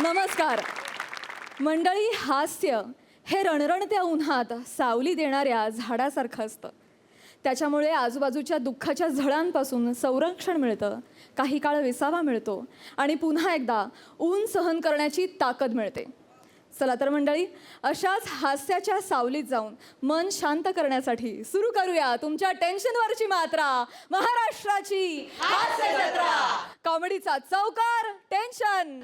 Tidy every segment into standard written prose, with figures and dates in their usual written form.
नमस्कार मंडळी. हास्य हे रणरणत्या उन्हात सावली देणाऱ्या झाडासारखं असतं. त्याच्यामुळे आजूबाजूच्या दुःखाच्या झळांपासून संरक्षण मिळतं, काही काळ विसावा मिळतो आणि पुन्हा एकदा ऊन सहन करण्याची ताकद मिळते. चला तर मंडळी, अशाच हास्याच्या सावलीत जाऊन मन शांत करण्यासाठी सुरू करूया तुमच्या टेन्शनवरची मात्रा, महाराष्ट्राची हास्य जत्रा. कॉमेडीचा चौकार, टेन्शन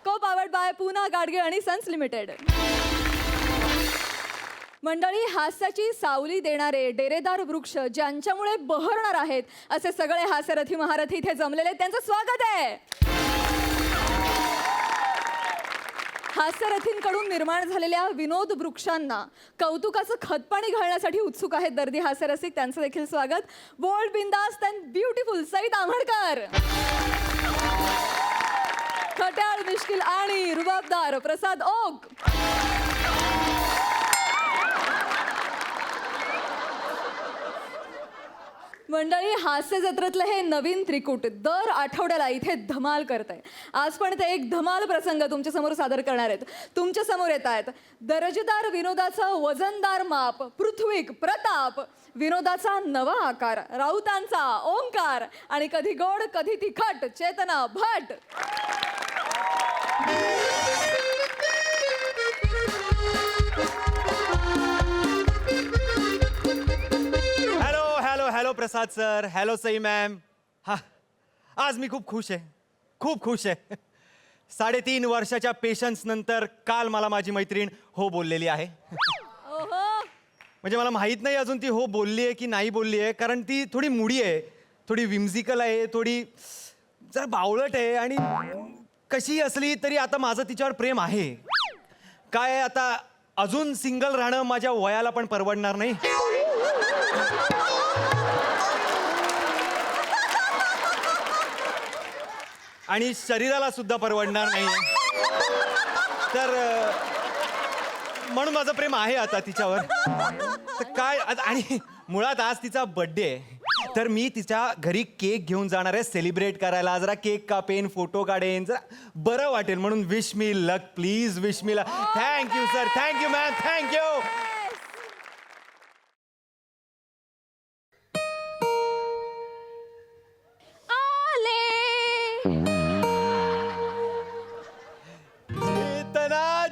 को पावर्ड बाय पूना गाडगे आणि सन्स लिमिटेड. मंडळी, हास्याची सावली देणारे डेरेदार वृक्ष ज्यांच्यामुळे बहरणार आहेत असे सगळे हास्यरथी महारथी इथे जमलेले, त्यांचं स्वागत आहे. हास्यरथींकडून निर्माण झालेल्या विनोद वृक्षांना कौतुकाचं खतपाणी घालण्यासाठी उत्सुक आहेत दर्दी हास्यरसिक, त्यांचं देखील स्वागत. बोल्ड, बिंदास्त अँड ब्युटिफुल सईद आंबेडकर, खट्याळ, मिश्किल आणि रुबाबदार प्रसाद ओक. मंडळी, हास्य जत्रेतलं हे नवीन त्रिकूट दर आठवड्याला इथे धमाल करतंय. आज पण ते एक धमाल प्रसंग तुमच्या समोर सादर करणार आहेत. तुमच्या समोर येत आहेत दर्जेदार विनोदाचं वजनदार माप, पृथ्वीक प्रताप, विनोदाचा नवा आकार, राऊतांचा ओंकार आणि कधी गोड कधी तिखट चेतना भट. हॅलो प्रसाद सर, हॅलो सई मॅम. हा, आज मी खूप खुश आहे, खूप खुश आहे. 3.5 वर्षाच्या पेशन्स नंतर काल मला माझी मैत्रीण हो बोललेली आहे. म्हणजे मला माहीत नाही अजून ती हो बोलली आहे की नाही बोलली आहे, कारण ती थोडी मुडी आहे, थोडी विम्झिकल आहे, थोडी जरा बावळट आहे आणि कशी असली तरी आता माझं तिच्यावर प्रेम आहे. काय आता अजून सिंगल राहणं माझ्या वयाला पण परवडणार नाही. आणि शरीराला सुद्धा परवडणार नाही. तर म्हणून माझं प्रेम आहे आता तिच्यावर. तर काय आणि मुळात आज तिचा बर्थडे आहे, तर मी तिच्या घरी केक घेऊन जाणार आहे सेलिब्रेट करायला. जरा केक कापेन, फोटो काढेन, जरा बरं वाटेल म्हणून. Wish me luck, please wish me luck. Thank you sir, thank you ma'am, thank you.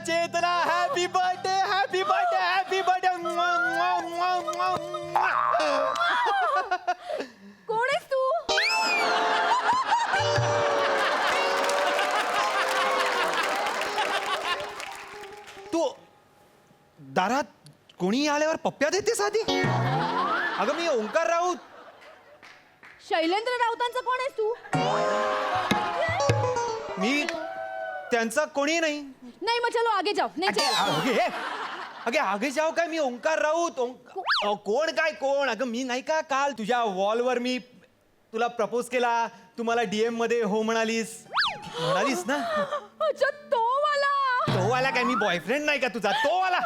Chetana, happy birthday, happy birthday, happy birthday. कोण आहेस तू? तू दारात कोणी आल्यावर पप्प्या देतेस आधी? अगं मी ओंकार राऊत. शैलेंद्र राऊतांचा कोण आहेस तू? मी त्यांचा कोणी नाही. नाही मग चलो आगे जाओ. अगे आगे जाऊ काय? मी ओंकार राऊत. कोण काय कोण? अगं मी नाही का काल तुझ्या वॉलवर मी तुला प्रपोज केला, तू मला DM मध्ये हो म्हणालीस ना? अच्छा, तो वाला काय? मी बॉयफ्रेंड नाही का तुझा? तो वाला.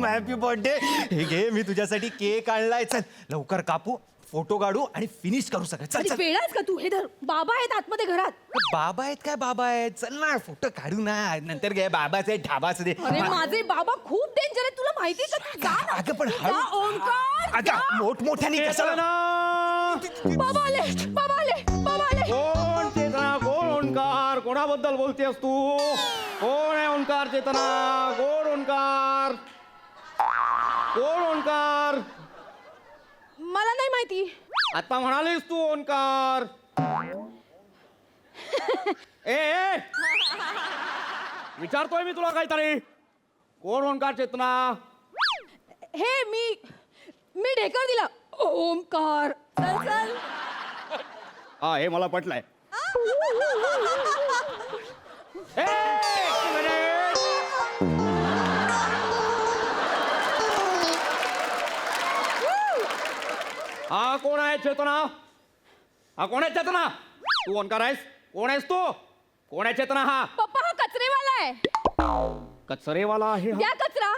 Happy birthday. हे घे, मी तुझ्यासाठी केक आणलाय. चल लवकर कापू, फोटो काढू आणि फिनिश करू सगळं. चल चल. वेळाच का तू? हे धर, बाबा आहेत आतमध्ये घरात. बाबा आहेत काय? बाबा आहेत. चल ना फोटो काढू ना, नंतर घे. बाबाचे ढाबाच दे. अरे माझे बाबा खूप डेंजर आहेत, तुला माहिती का? तू जा ना. अगं पण जा, ओंकार जा. मोठमोठ्याने कशाला? बाबा आले, बाबा आले, बाबा आले. कोण चेतना? कोण ओंकार? कोणाबद्दल बोलतेस तू? कोण आहे ओंकार? चेतना कोण? ओंकार कोण? ओंकार मला नाही माहिती. आता म्हणालीस तू ओंकार. ए विचारतोय मी तुला काहीतरी. कोण ओंकार? चेतना. हे मी ढेकर दिला. ओंकार. चल चल. हा, हे मला पटलंय. हा कोण आहे चेतना? हा कोण आहे चेतना? तू ओंकार आहेस? कोण आहेस तू? कोण आहे चेतना? हा पप्पा, हा कचरेवाला आहे. कचरेवाला आहे हा? द्या कचरा.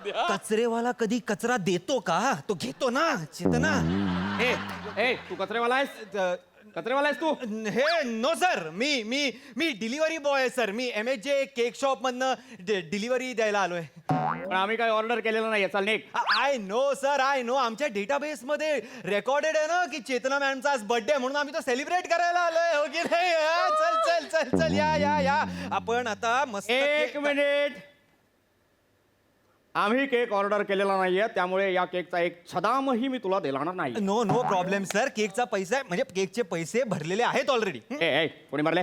कचरेवाला कधी कचरा देतो का? तो घेतो ना चेतना. ए ए तू कचरेवाला आहेस कचरेवाला आहेस तू हे नो सर मी मी मी डिलिव्हरी बॉय आहे सर मी MHJ केक शॉप मधनं डिलिव्हरी द्यायला आलोय. पण आम्ही काही ऑर्डर केलेलं नाही चल निघ. I know sir I know आमच्या डेटाबेस मध्ये रेकॉर्डेड आहे ना की चेतना मॅमचा आज बर्थडे म्हणून आम्ही तो सेलिब्रेट करायला आलोय हो की नाही. चल चल चल चल या या या आपण आता मस्त एक मिनिट आम्ही केक ऑर्डर केलेला नाहीये त्यामुळे या केकचा एक छदामही मी तुला देणार नाही. नो नो प्रॉब्लेम सर केकचा पैसा आहे म्हणजे केकचे पैसे भरलेले आहेत ऑलरेडी. ए कोणी भरले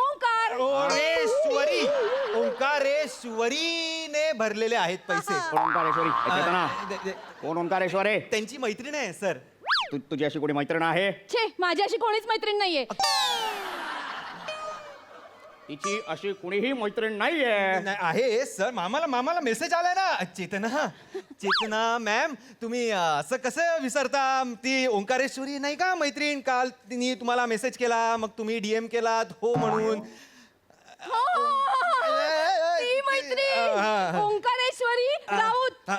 ओंकार ओंकारेश्वरी ओंकारेश्वरीने भरलेले आहेत पैसे. कोण ओंकारेश्वरी चेतना कोण ओंकारेश्वर आहे त्यांची मैत्रीण आहे सर. तुझी अशी कोणी मैत्रीण आहे छे माझी अशी कोणीच मैत्रीण नाहीये. तिची अशी कुणीही मैत्रीण नाहीये. नाही, आहे सर मामाला मेसेज आलाय ना चेतना मॅम तुम्ही असं कसं विसरता ती ओंकारेश्वरी नाही का मैत्रीण काल तिने तुम्हाला मेसेज केला मग तुम्ही DM केलात हो म्हणून. ती मैत्रीण ओंकारेश्वरी राऊत.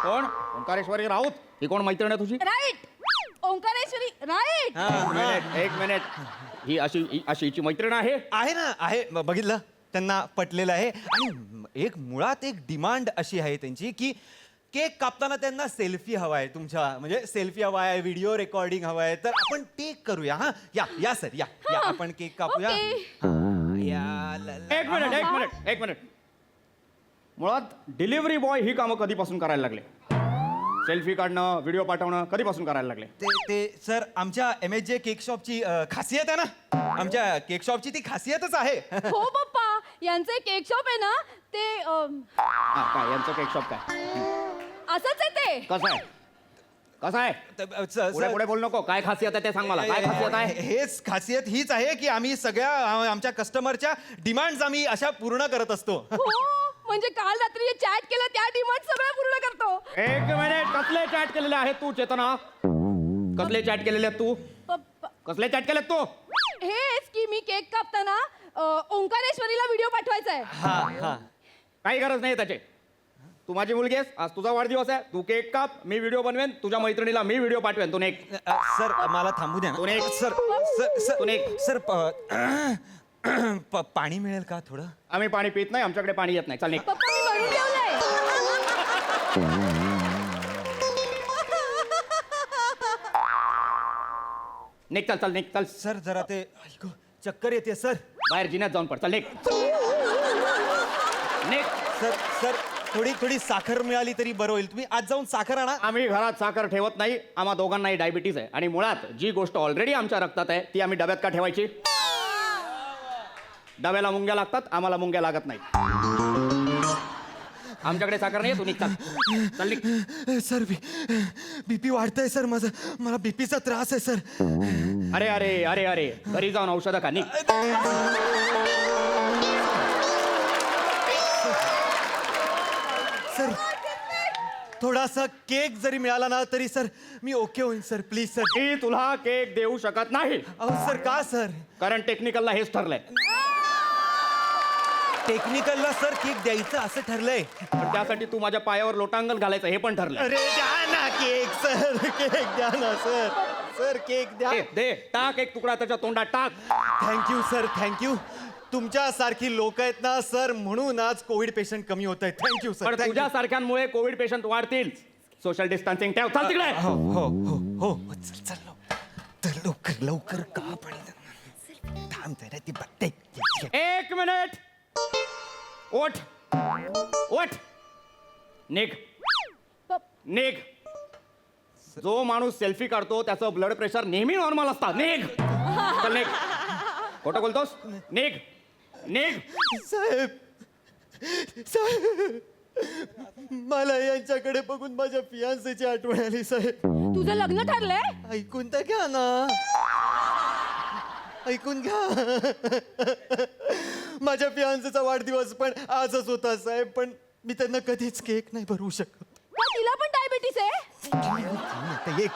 कोण ओंकारेश्वरी राऊत ही कोण मैत्रीण आहे तुझी राईट ओंकारेश्वरी राईट. एक मिनिट ही अशी हिची मैत्रीण आहे आहे ना आहे बघितलं त्यांना पटलेलं आहे आणि एक मुळात एक डिमांड अशी आहे त्यांची की केक कापताना त्यांना सेल्फी हवाय तुमच्या म्हणजे सेल्फी हवाय व्हिडिओ रेकॉर्डिंग हवाय तर आपण ते करूया. हा या या सर या या आपण केक कापूया. या, ला, ला. एक मिनिट मुळात डिलिव्हरी बॉय ही कामं कधीपासून करायला लागले सेल्फी काढणं व्हिडिओ पाठवणं कधीपासून करायला लागले ते सर आमच्या MHJ केक शॉपची खासियत आहे ना आमच्या केक शॉपची ती खासियतच आहे. हो पप्पा यांचे केक शॉप आहे ना ते काय यांचं केक शॉप काय असंच आहे ते. कसं आहे पुढे पुढे बोल नको काय खासियत आहे ते सांग मला काय खासियत आहे. हेच खासियत हीच आहे की आम्ही सगळ्या आमच्या कस्टमरच्या डिमांड्स आम्ही अशा पूर्ण करत असतो. हो म्हणजे काल रात्री जे चॅट केलं त्या डिमांड सगळं पूर्ण करतो. एक मिनिट कसले चॅट केलेले आहेत तू चेतना कसले चॅट केलेले आहेत तू पप्पा कसले चॅट केलेत तू हेच की मी केक कापताना ओंकारेश्वरीला व्हिडिओ पाठवायचा आहे. हा काही गरज नाही त्याचे तू माझी मुलगी आहेस आज तुझा वाढदिवस आहे तू केक काप मी व्हिडिओ बनवेन तुझ्या मैत्रिणीला मी व्हिडिओ पाठवेन तू एक सर मला थांबू द्या तू ना एक. सर सर तू एक. सर पाणी मिळेल का थोडं. आम्ही पाणी पित नाही आमच्याकडे पाणी येत नाही चल निघ. पप्पा मी भरून ठेवलंय. निघ चल निघ चल सर जरा ते ऐकू चक्कर येते सर. बाहेर जिन्यात जाऊन पड चल निघ निघ. सर सर थोडी साखर मिळाली तरी बरं होईल तुम्ही आज जाऊन साखर आणा. आम्ही घरात साखर ठेवत नाही आम्हा दोघांनाही डायबिटीज आहे आणि मुळात जी गोष्ट ऑलरेडी आमच्या रक्तात आहे ती आम्ही डब्यात का ठेवायची डब्याला मुंग्या लागतात आम्हाला मुंग्या लागत नाही आमच्याकडे साखर नाही तू निघ चल निघ. सर बीपी वाढतंय सर माझं मला बीपीचा त्रास आहे सर. अरे अरे अरे अरे घरी जाऊन औषधं का निघ. सर थोडासा केक जरी मिळाला ना तरी सर मी ओके होईन सर प्लीज सर. मी तुला केक देऊ शकत नाही अहो सर का सर. कारण टेक्निकलला हेच ठरलंय टेक्निकलला सर केक द्यायचं असं ठरलंय. पण त्यासाठी तू माझ्या पायावर लोटांगण घालायचं हे पण ठरलंय. अरे द्या ना केक सर केक द्या ना सर सर केक द्या. दे टाक एक तुकडा त्याच्या तोंडात टाक. थँक्यू सर थँक्यू तुमच्यासारखी लोक आहेत ना सर म्हणून आज कोविड पेशंट कमी होत आहेत. थँक्यू पण सर. तुझ्या सारख्यांमुळे कोविड पेशंट वाढतील सोशल डिस्टन्सिंग ठेव चल तिकडे. हो हो हो हो चल चल तर लवकर लवकर का पण थांब जरा ती बघते. एक मिनिट ओठ ओठ निघ निघ. जो माणूस सेल्फी काढतो त्याचं ब्लड प्रेशर नेहमी नॉर्मल असतात. निघ चल निघ. खोटं बोलतोस निघ निघ. साहेब साहेब मला यांच्याकडे बघून माझ्या फियांसेची आठवण आली साहेब. तुझं लग्न ठरलंय. ऐकून तर घ्या ना ऐकून घ्या. माझ्या फियांसेचा वाढदिवस पण आजच होता साहेब पण मी त्यांना कधीच केक नाही भरवू शकत. का तिला पण डायबिटीस आहे. आता एक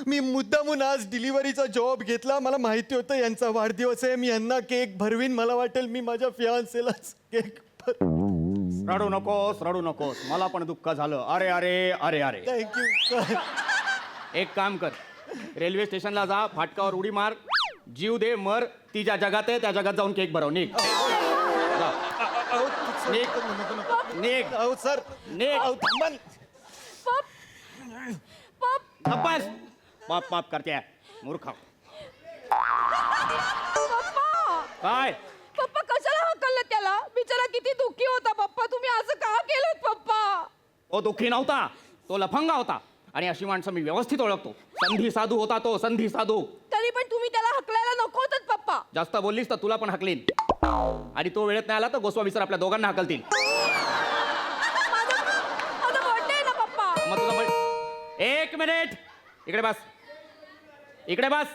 मी मुद्दामून आज डिलिव्हरीचा जॉब घेतला मला माहिती होतं यांचा वाढदिवस आहे मी यांना केक भरवीन मला वाटेल मी माझ्या फियांसेलाच केक रडू नकोस रडू नकोस, मला पण दुःख झालं. अरे अरे अरे अरे, थँक्यू सर. एक काम कर, रेल्वे स्टेशनला जा, फाटकावर उडी मार, जीव दे, मर. ती ज्या जगात आहे त्या जगात जाऊन केक भरव. निघ जा. निघ निघ अहो सर, निघ. अहो थांबा. अब्बास माप माप करते मूर्ख. काय पप्पा कशाला हकललं त्याला? बिचारा किती दुःखी होता पप्पा. तुम्ही असं का केलं पप्पा? तो दुःखी नव्हता, तो लफंगा होता. आणि अशी माणसं मी व्यवस्थित ओळखतो. संधी साधू होता तो, संधी साधू. तरी पण तुम्ही त्याला हकलायला नको होतात पप्पा. जास्त बोललीस तर तुला पण हकलीन. आणि तो वेळेत नाही आला तर गोस्वामी सर आपल्या दोघांना हकलतील. माझा बर्थडे आहे ना पप्पा. मग तुला एक मिनिट, इकडे बस, इकडे बस.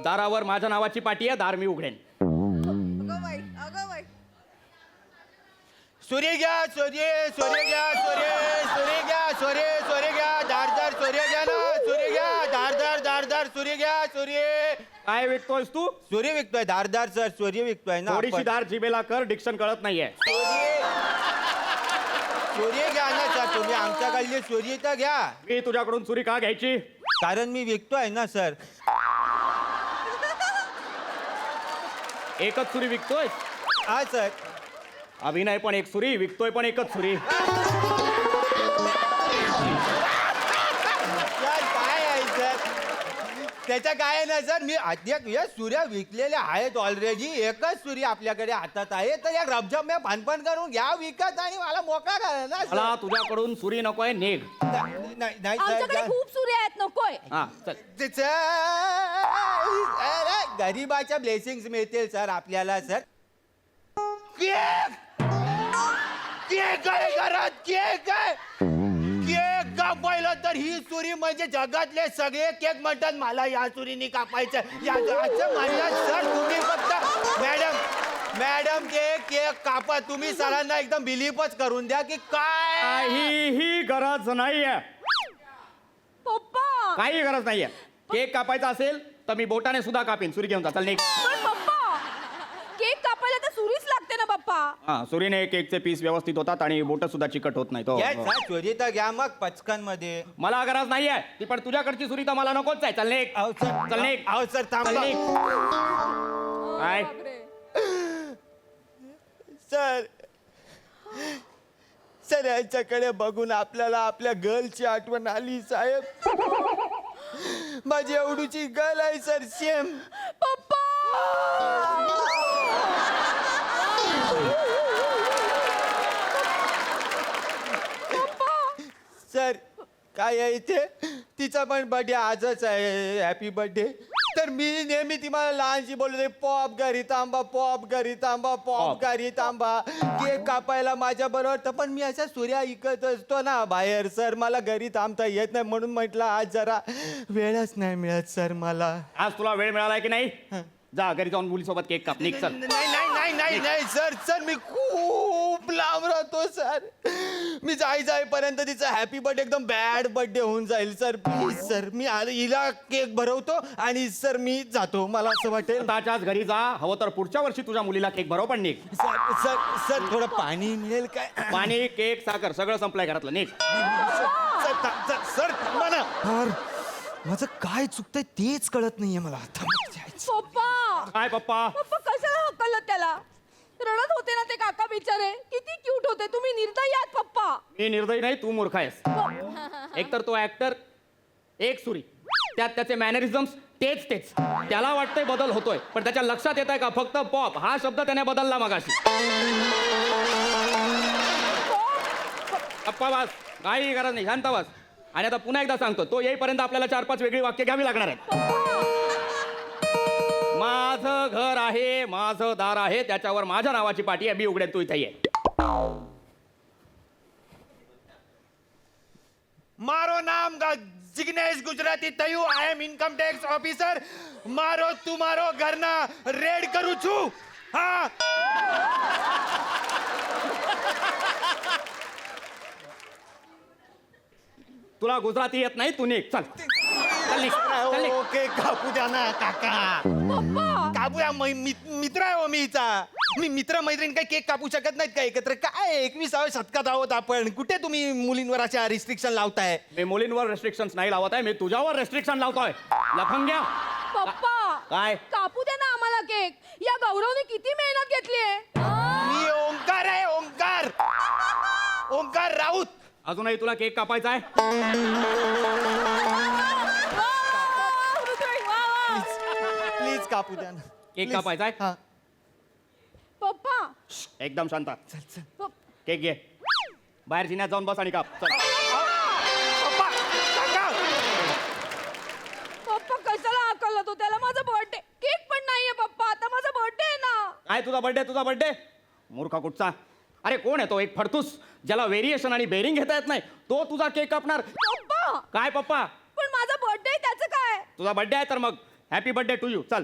दारावर माझ्या नावाची पाटी आहे, दार मी उघडेन. सूर्य घ्या, सूर्य घ्या, सूर्य घ्या, सूर्य घ्या, धारदार सूर्य घ्या ना, सूर्य घ्या, धारदार सूर्य घ्या, सूर्य. काय विकतोयस तू? सूर्य विकतोय, धारदार सर, सूर्य विकतोय ना थोडीशी आपण. दार जिबेला कर, डिक्शन कळत नाहीये. सूर्य घ्या ना सर, तुम्ही आमच्याकडली सूर्य तर घ्या. मी तुझ्याकडून सुरी का घ्यायची? कारण मी विकतोय ना सर. एकच सुरी विकतोय? हा सर. अभिनय पण एक सुरी, विकतोय पण एकच सुरी. सर काय आहे सर, त्याच्या काय आहे ना सर, मी अद्याप या सुऱ्या विकलेल्या आहेत ऑलरेडी. एकच सुरी आपल्याकडे हातात आहे, तर या रबझब फानपण करून घ्या विकत आणि मला मोकळा करा ना सर. मला तुझ्याकडून सुरी नकोय, निघ. नाही आमच्याकडे सर. खूप सूर्य आहेत, नकोय. हा चल. अरे गरीबाच्या ब्लेसिंग मिळतील सर आपल्याला सर. केक केक आहे घरात, केक आहे. केक कापायला तर ही सुरी म्हणजे जगातले सगळे केक म्हणतात मला या सुरीने कापायचं. असं म्हणलं सर तुम्ही फक्त. मॅडम ते केक कापा तुम्ही, सरांना एकदम बिलीपच करून द्या की काय. काहीही गरज नाहीये, पप्पा काही गरज नाहीये. केक कापायचा असेल तर मी बोटाने सुद्धा कापेन. सुरी घेऊन जा, चल निघ. पण पप्पा केक कापायला तर सुरीच लागते ना पप्पा. हा, सुरीने केकचे पीस व्यवस्थित होतात आणि बोट सुद्धा चिकट होत नाही. तो घ्या सर, सुरी तर घ्या मग पचकन मध्ये. मला गरज नाहीये ती, पण तुझ्याकडची सुरी तर मला नकोच आहे. चल निघ. अहो सर, चल निघ. अहो सर चल थांबा. निघ. काय? बापरे. सर सर यांच्याकडे बघून आपल्याला आपल्या गर्लची आठवण आली साहेब. माझी एवढूची गर्ल आहे सर, सेम. पप्पा सर काय आहे इथे, तिचा पण बर्थडे आजच आहे, हॅपी बर्थडे. तर मी नेहमी ती मला लहानशी बोलते पॉप घरी थांबा, पॉप घरी थांबा, पॉप घरी थांबा. केक कापायला माझ्या बरोबर, तर पण मी अशा सूर्या इकत असतो ना बाहेर सर, मला घरी थांबता येत नाही. म्हणून म्हटलं आज जरा वेळच नाही मिळत सर मला. आज तुला वेळ मिळालाय की नाही? जा घरी जाऊन मुलीसोबत केक काप. निघ चल. नाही सर, सर मी खूप लांब राहतो सर. मी जाईपर्यंत तिचा हॅपी बर्थडे एकदम बॅड बर्थडे होऊन जाईल सर. प्लीज सर, मी हिला केक भरवतो आणि सर मी जातो. मला असं वाटेल. आताच्याच घरी जा, हवं तर पुढच्या वर्षी तुझ्या मुलीला केक भरव, पण निघ. सर सर सर थोडं पाणी मिळेल काय? पाणी, केक, साखर सगळं संपलंय घरातलं. निघ. सर थांबा ना. माझं काय चुकतंय तेच कळत नाहीये मला आता. पप्पा काय पप्पा? पप्पा कशाला हकललं त्याला? रडत होते ना ते काका बिचारे, किती क्यूट होते. तुम्ही निर्दयी आहात पप्पा. मी निर्दयी नाही, तू मूर्ख आहेस. एक तर तो ऍक्टर, एक सुरी, त्यात त्याचे मॅनरिझम्स तेच. त्याला वाटतंय बदल होतोय, पण त्याच्या लक्षात येत आहे का फक्त पॉप हा शब्द त्याने बदलला मगाशी. पप्पा बस, काही गरज नाही, शांत बस. आणि आता पुन्हा एकदा सांगतो, तो येईपर्यंत आपल्याला 4-5 वेगळी वाक्य घ्यावी लागणार आहेत. माझं घर आहे, माझं दार आहे, त्याच्यावर माझ्या नावाची पाटी आहे, मी उघडेन, तू इथे ये. मारो नाम जिग्नेश गुजराती तयू, I am income tax officer. मारो तुम्हारो घरना रेड करू छू. हाँ तुला गुजराती येत नाही, तू निघ. चल चल निघ, चल निघ. ओके कापू द्या ना काका. कापू द्या, मित्र आहे हो मी हिचा. आम्ही मित्र मैत्रीण काही केक कापू शकत नाहीत का एकत्र? काय 21व्या शतकात आहोत आपण, कुठे तुम्ही मुलींवर अशा रिस्ट्रिक्शन लावताय? मी मुलींवर रेस्ट्रिक्शन नाही लावत आहे, मी तुझ्यावर रेस्ट्रिक्शन लावतोय. लफंग्या. पप्पा काय? कापू दे ना आम्हाला केक. या गौरवने किती मेहनत घेतलीये. मी ओंकार आहे, ओंकार. ओंकार राऊत. अजूनही तुला केक कापायचा आहे? प्लीज कापू द्या ना. Cake Please. कापायचा आहे? हा. पप्पा एकदम शांत. चल चल. केक घे, बाहेर जिन्यात जाऊन बस आणि काप. चल. पप्पा, सांगा. पप्पा कशाला हाकलला तू त्याला? माझा बर्थडे केक पण नाहीये पप्पा. आता माझा बर्थडे आहे ना. काय तुझा बर्थडे? मूर्खा कुठचा. अरे कोण आहे तो? एक फडतूस ज्याला व्हेरिएशन आणि बेरिंग घेता येत नाही, तो तुझा केक कापणार? पप्पा काय पप्पा? पण माझा बर्थडे त्याचं काय? तुझा बर्थडे आहे तर मग हॅपी बर्थडे टू यू. चल.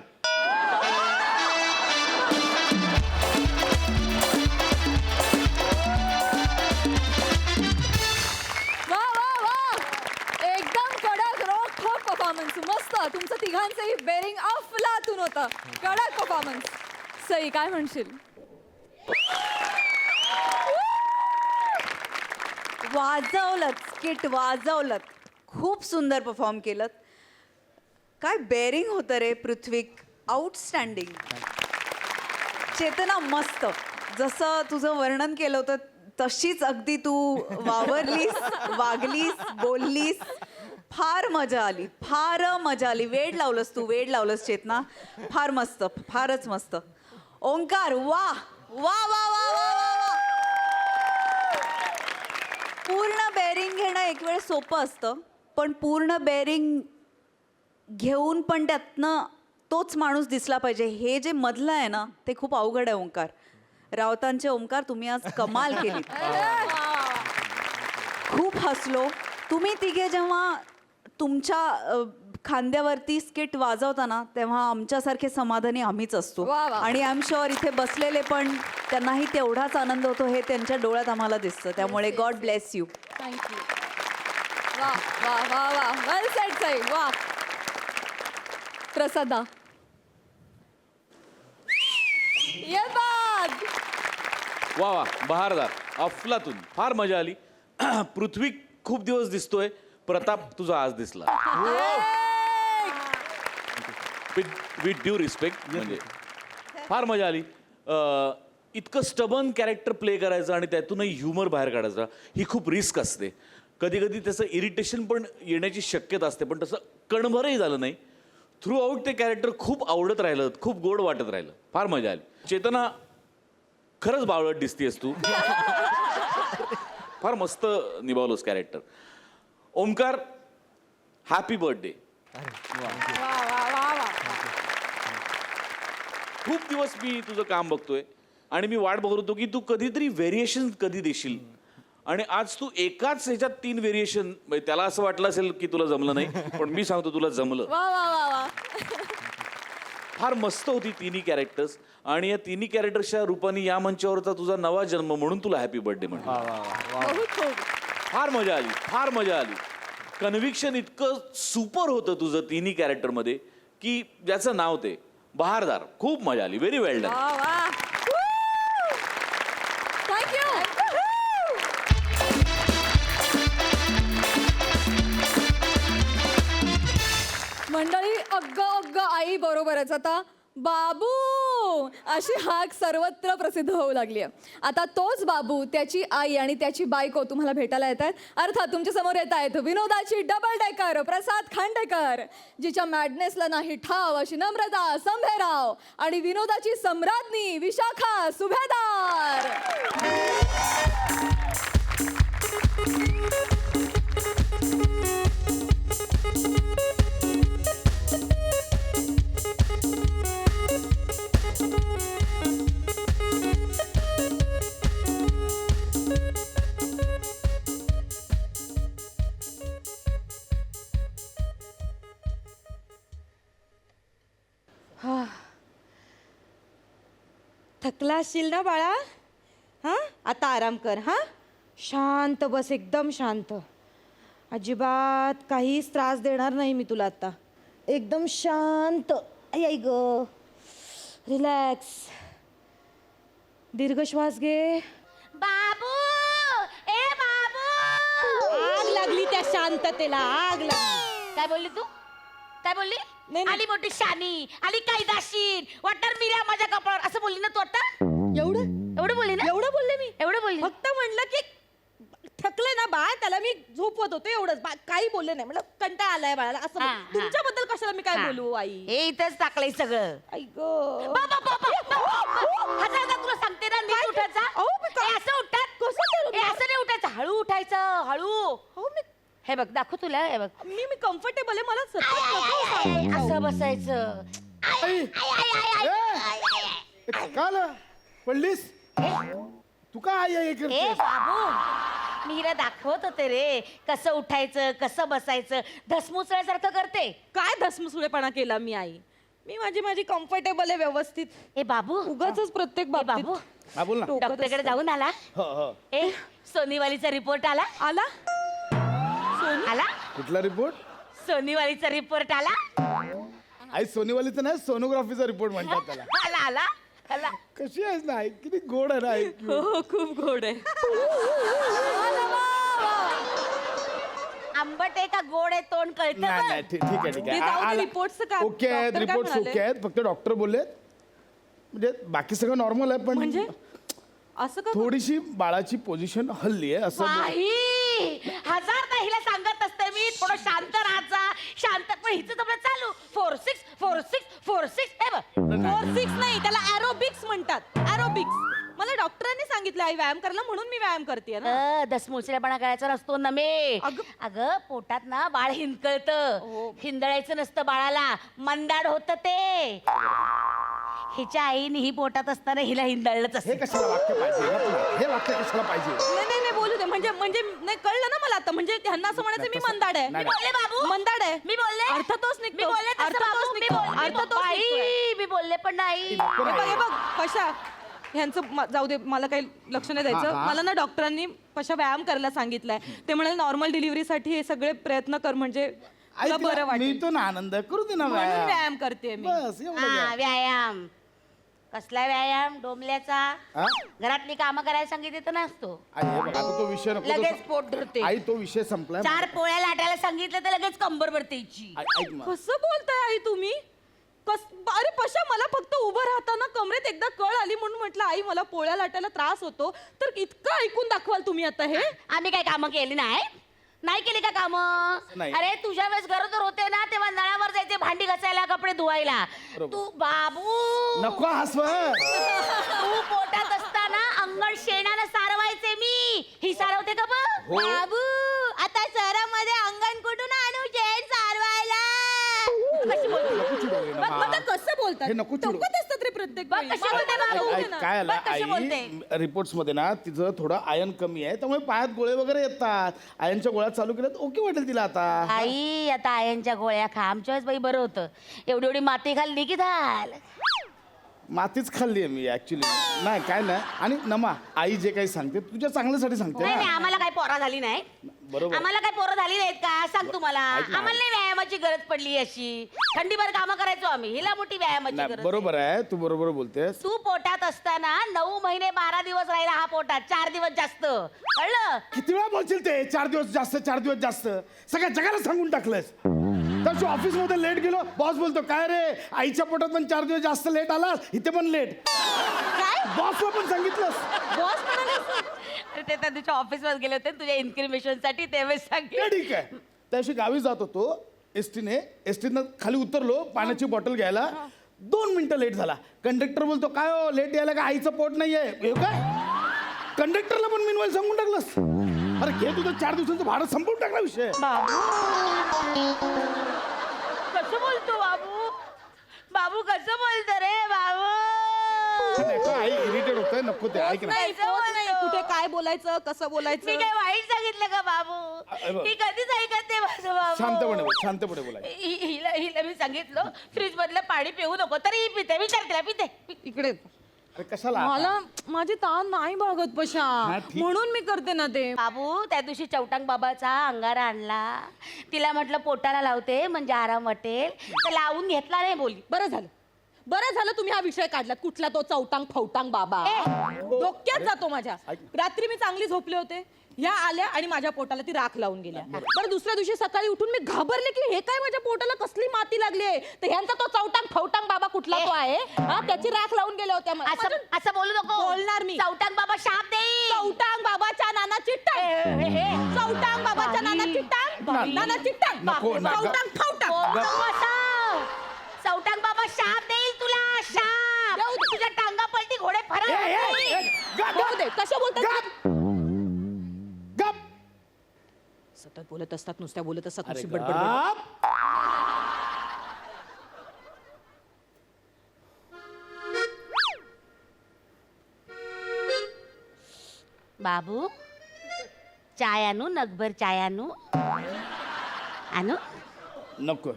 वा वा वा, एकदम कडक रोखोक परफॉर्मन्स. मस्त. तुमचं तिघांचंही बेरिंग अफलातून होतं. कडक परफॉर्मन्स. सई, काय म्हणशील? वाजवलंत, स्किट वाजवलंत, खूप सुंदर परफॉर्म केलं. काय बेरिंग होतं रे पृथ्वीक, आउटस्टँडिंग. चेतना मस्त, जसं तुझं वर्णन केलं होतं तशीच अगदी तू वावरलीस, वागलीस, बोललीस. फार मजा आली, फार मजा आली. वेड लावलंस चेतना. फार मस्त, फारच मस्त. ओंकार, वा वा वा वा वा वा. पूर्ण बेरिंग घेणं एक वेळ सोपं असतं, पण पूर्ण बेरिंग घेऊन पण त्यातनं तोच माणूस दिसला पाहिजे, हे जे मधलं आहे ना ते खूप अवघड आहे. ओंकार राऊतांचे ओंकार, तुम्ही आज कमाल केली. खूप हसलो. तुम्ही तिघे जेव्हा तुमच्या खांद्यावरती स्किट वाजवताना तेव्हा आमच्यासारखे समाधानी आम्हीच असतो. वा, वा. आणि आय एम शुअर इथे बसलेले पण त्यांनाही तेवढाच आनंद होतो, हे त्यांच्या डोळ्यात आम्हाला दिसतं. त्यामुळे गॉड ब्लेस यू. थँक्यू. वा वा वा वा, वेल सेड सई. वा. प्रसादा, ये बाद. वा वा, बहारदार, अफलातून, फार मजा आली. पृथ्वी खूप दिवस दिसतोय, प्रताप तुझा आज दिसला. विथ ड्यू रिस्पेक्ट, म्हणजे फार मजा आली. इतकं स्टबन कॅरेक्टर प्ले करायचं आणि त्यातूनही ह्युमर बाहेर काढायचा, ही खूप रिस्क असते. कधी कधी त्याचं इरिटेशन पण येण्याची शक्यता असते, पण तसं कणभरही झालं नाही. थ्रू आउट ते कॅरेक्टर खूप आवडत राहिलं, खूप गोड वाटत राहिलं. फार मजा आली. चेतना, खरंच बावळट दिसतीयस तू. फार मस्त निभावलंस कॅरेक्टर. Omkar, happy birthday. खूप दिवस मी तुझं काम बघतोय आणि मी वाट बघत होतो की तू कधीतरी व्हेरिएशन कधी देशील, आणि आज तू एकाच ह्याच्यात 3 व्हेरिएशन. त्याला असं वाटलं असेल की तुला जमलं नाही, पण मी सांगतो तुला जमलं. वा वा वा वा. फार मस्त होती तिन्ही कॅरेक्टर्स, आणि या तिन्ही कॅरेक्टर्सच्या रूपाने या मंचावरचा तुझा नवा जन्म म्हणून तुला हॅपी बर्थडे म्हणतो. बहुत खूप. फार मजा आली, फार मजा आली. कन्व्हिक्शन इतकं सुपर होतं तुझं तिन्ही कॅरेक्टरमध्ये की ज्याचं नाव ते बहारदार. खूप मजा आली. व्हेरी वेल डन. वा वा. थँक्यू. मंडळी, अग्ग अग्ग आई बरोबरच आता बाबू अशी हाक सर्वत्र प्रसिद्ध होऊ लागली आहे. आता तोच बाबू, त्याची आई आणि त्याची बायको तुम्हाला भेटायला येत आहेत. अर्थात तुमच्या समोर येत आहेत विनोदाची डबल डेकर प्रसाद खांडेकर, जिच्या मॅडनेसला नाही ठाव अशी नम्रता संभेराव, आणि विनोदाची सम्राज्ञी विशाखा सुभेदार. थकला असशील ना बाळा? हां, आता आराम कर. हां, शांत बस, एकदम शांत. अजिबात काहीच त्रास देणार नाही मी तुला आता. एकदम शांत. आई आई ग, रिलॅक्स. दीर्घ श्वास घे. बाबू ए बाबू आग लागली त्या शांततेला, आग लागली. काय बोलली तू काय बोलली नाही, नाही. आली मोठी शानी आली कायदाशीर वाटर मिऱ्या माझ्या कपाळावर असं बोलली ना तू आता एवढं बोलली ना एवढं बोलले मी. एवढं बोलली फक्त म्हणलं की थकले ना बाळ, त्याला मी झोपवत होते एवढंच. काही बोलले नाही. म्हणलं कंटाळा आलाय बाळाला असं हा, बोल. हा. तुमच्याबद्दल कशाला मी काय हा. बोलू आई? हे इथंच टाकलंय सगळं आई गं. हजारदा तुला सांगते ना नीट उठायचा अहो, मी काय- हे असं उठतात कसं करू? हे असं नाही उठायचं हळू उठायचं हळू अहो, हे बघ दाखव तुला हे बघ मी कम्फर्टेबल आहे. मला सतत नको सांगायचं. असं बसायचं काल पडलीस तू का आई आई ए करतेस? बाबू मी हिला दाखवत होते रे कसं उठायचं कसं बसायचं धसमुसळ्यासारखं करते काय धसमुसळेपणा केला मी आई? मी माझी कम्फर्टेबल आहे व्यवस्थित. ए बाबू उगाच प्रत्येक ए बाबतीत बाबू हा बोल ना. टोकत डॉक्टरकडे जाऊन आला हो, हो. ए सोनीवालीचा रिपोर्ट आला आला. आला कुठला रिपोर्ट? सोनीवालीचा रिपोर्ट आला आई सोनीवालीचं नाही, सोनोग्राफीचा रिपोर्ट म्हणतात त्याला. आला आला आला कशी आहेस ना आई? किती गोड आहे ना आई. हो खूप गोड आहे. आंबट आहे का गोड आहे तोंड कळतं नाही बघ. नाही ठीक आहे ठीक ते आहे जाऊ दे, आला. रिपोर्ट्सचं काय? ओके आहेत, डॉक्टर काय रिपोर्ट म्हणाले? ओके आहेत. फक्त डॉक्टर बोललेत म्हणजे बाकी सगळं नॉर्मल आहे पण म्हणजे असं का? थोडीशी बाळाची पोझिशन हल्ली आहे असं बोल- बाई हजारदा हिला सांगत असते मी थोडं शांत राहायचा शांत पण हिचं तर चालू 4-6 हे बघ 4-6 नाही, त्याला एरोबिक्स म्हणतात. एरोबिक्स. मला डॉक्टरांनी सांगितलं आई व्यायाम करायला, म्हणून मी व्यायाम करते ना. दसमुसळेपणा करायचा नसतो ना मे अगं- अगं पोटात ना बाळ हिंदकळतं हिंदळायचं नसतं बाळाला मंदाड होत ते हिच्या आईने ही पोटात असताना हिला हिंदळलंच हे असतं कशाला वाक्य पाहिजे ना तुला? हे वाक्य कशाला पाहिजे? नाही बोलू दे. म्हणजे नाही कळलं ना मला आता. म्हणजे त्यांना असं म्हणायचं मी मंदाड आहे. नाही, मी बोलले बाबू मंदाड आहे. मी बोलले अर्थातच मी निघतो. बोलले तसं अर्थातच बाबू, मी निघतो. बोलले, मी अर्थातच बाई, निघतोय. मी बोलले पण नाही हे बघ कशा ह्यांचं जाऊ दे, मला काही लक्ष नाही द्यायचं. मला ना डॉक्टरांनी कशा व्यायाम करायला सांगितलंय. ते म्हणाले नॉर्मल डिलिव्हरीसाठी हे सगळे प्रयत्न कर म्हणजे आई तुला तिला बरं वाटेल. मिळतो ना आनंद, करू दे ना म्हणून व्यायाम. व्यायाम करते मी. बस एवढं हा व्यायाम. व्यायाम कसला व्यायाम डोंबल्याचा हा? घरातली कामं करायला सांगितली तर नसतो आई हे बघ, आता तो विषय नको लगेच तो- पोट धरते आई तो विषय संपलाय. 4 पोळ्या लाटायला सांगितलं तर लगेच कंबर भरते हिची. ऐक ना. कसं बोलताय आई तुम्ही? अरे पशा, मला फक्त उभं राहताना कमरेत एकदा कळ आली म्हणून म्हटलं आई मला पोळ्या लाटायला त्रास होतो. तर इतकं ऐकून दाखवाल तुम्ही आता हे? आम्ही काय कामं केली नाही केली का कामं नाही. अरे तुझ्या वेळेस गरोदर होते ना तेव्हा नळावर जायचे भांडी घासायला कपडे धुवायला तू बाबू नको हसव. तू पोटात असताना अंगण शेणानं सारवायचे मी ही सारवते का बघ हो. बाबू आता शहरामध्ये अंगण कुठून आणू शेण सारवायला कशी बोलते नको चिडवू बघ आता कसं बोलतात. हे नको चिडवू. टोकत असतात रे प्रत्येक बघ वेळी. कशी बोलते बाबू. बघ ऐक, ना. काय आलं बघ कशी बोलते. आई रिपोर्ट्स मध्ये ना तिचं थोडं आयन कमी आहे त्यामुळे पायात गोळे वगैरे येतात. आयनच्या गोळ्या चालू केल्यात ओके वाटेल तिला आता. आई आता आयनच्या गोळ्या खा आमच्या वेळेस बाई बरं होतं एवढी माती खाल्ली की झाल मातीच खाल्ली आहे मी ऍक्च्युली. नाही काय नाही. आणि नमा आई जे काही सांगते तुझ्या चांगल्यासाठी सांगते नाही नाही ना. आम्हाला काही पोरा झाली नाही बरोबर. आम्हाला काही पोरं झाली नाहीत का सांग तुम्हाला ऐक ना. आम्हाला नाही व्यायामाची गरज पडली अशी थंडीभर कामं करायचो आम्ही हिला मोठी व्यायामाची नाही, गरज बरोबर आहे तू बरोबर बोलतेस. तू पोटात असताना 9 महिने 12 दिवस राहिला हा पोटात 4 दिवस जास्त कळलं किती वेळा बोलशील ते 4 दिवस जास्त 4 दिवस जास्त सगळ्या जगाला सांगून टाकलंस. तर ऑफिस मध्ये लेट गेलो बॉस बोलतो काय रे आईच्या पोटात पण 4 दिवस जास्त लेट आलास इथे पण लेट. काय बॉसला पण सांगितलंस. बॉस म्हणाले ते त्या दिवशी ऑफिसवर गेले होते तुझ्या इन्क्रिमेशन साठी त्यावेळेस ते सांगितलं ठीक आहे. त्याशी गावी जात होतो एसटीनं खाली उतरलो पाण्याची बॉटल घ्यायला 2 मिनिटं लेट झाला. कंडक्टर बोलतो काय हो लेट यायला का आईचं पोट नाहीये हे काय. कंडक्टरला पण मीनवाईल सांगून टाकलंस. अरे घे तुझं 4 दिवसांचं भाडं संपवून टाकला विषय. कसं बोलतो बाबू बाबू कसं बोलतो रे बाबू नाही का, आई इरिटेट होतंय नको ते ऐक ना. नाही, पोहोच नाही. कुठे काय बोलायचं कसं मी बोलायचं. काय वाईट सांगितलं का बाबू बघ. ही कधीच ऐकत नाही माझं बाबू शांतपणे बोल शांतपणे बोला. हिला मी सांगितलं फ्रीज मधलं पाणी पिऊ नको तरी ही पिते विचार तिला पिते इकडे अरे कशाला आता? मला माझी ताण नाही भागत पशा ठीक. म्हणून मी करते ना ते. बाबू त्या दिवशी चौटांग बाबाचा अंगारा आणला तिला म्हटलं पोटाला लावते म्हणजे आराम वाटेल तर लावून घेतला नाही बोली बरं झालं बरं झालं तुम्ही हा विषय काढलात, कुठला तो चौटांग फौटांग बाबा डोक्यात जातो माझ्या. रात्री मी चांगली झोपले होते, ह्या आल्या आणि माझ्या पोटाला ती राख लावून गेल्या. बरं दुसऱ्या दिवशी सकाळी उठून मी घाबरले की हे काय माझ्या पोटाला कसली माती लागली आहे. तर ह्यांचा तो चौटांग फौटांग बाबा कुठला तो आहे हा, त्याची राख लावून गेल्या होत्या. असं बोलू नको. बोलणार मी. चौटांग बाबा शाप देईल. चौटांग बाबाच्या नानाची टांग, चौटांग बाबाच्या नानाची टांग, नानाची टांग, नको, नको. चौटांग फौटांग. बोलू नको असं. चौटांग बाबा शाप देईल तुला, शाप. तुझ्या टांगा पलटी घोडे फरक जाऊ दे, कसं बोलतात गप सतत बोलत असतात, नुसत्या बोलत असतात, अरे नुसती बडबड. गप. बाबू चाय आणू, नगभर चाय आणू. आणू. नको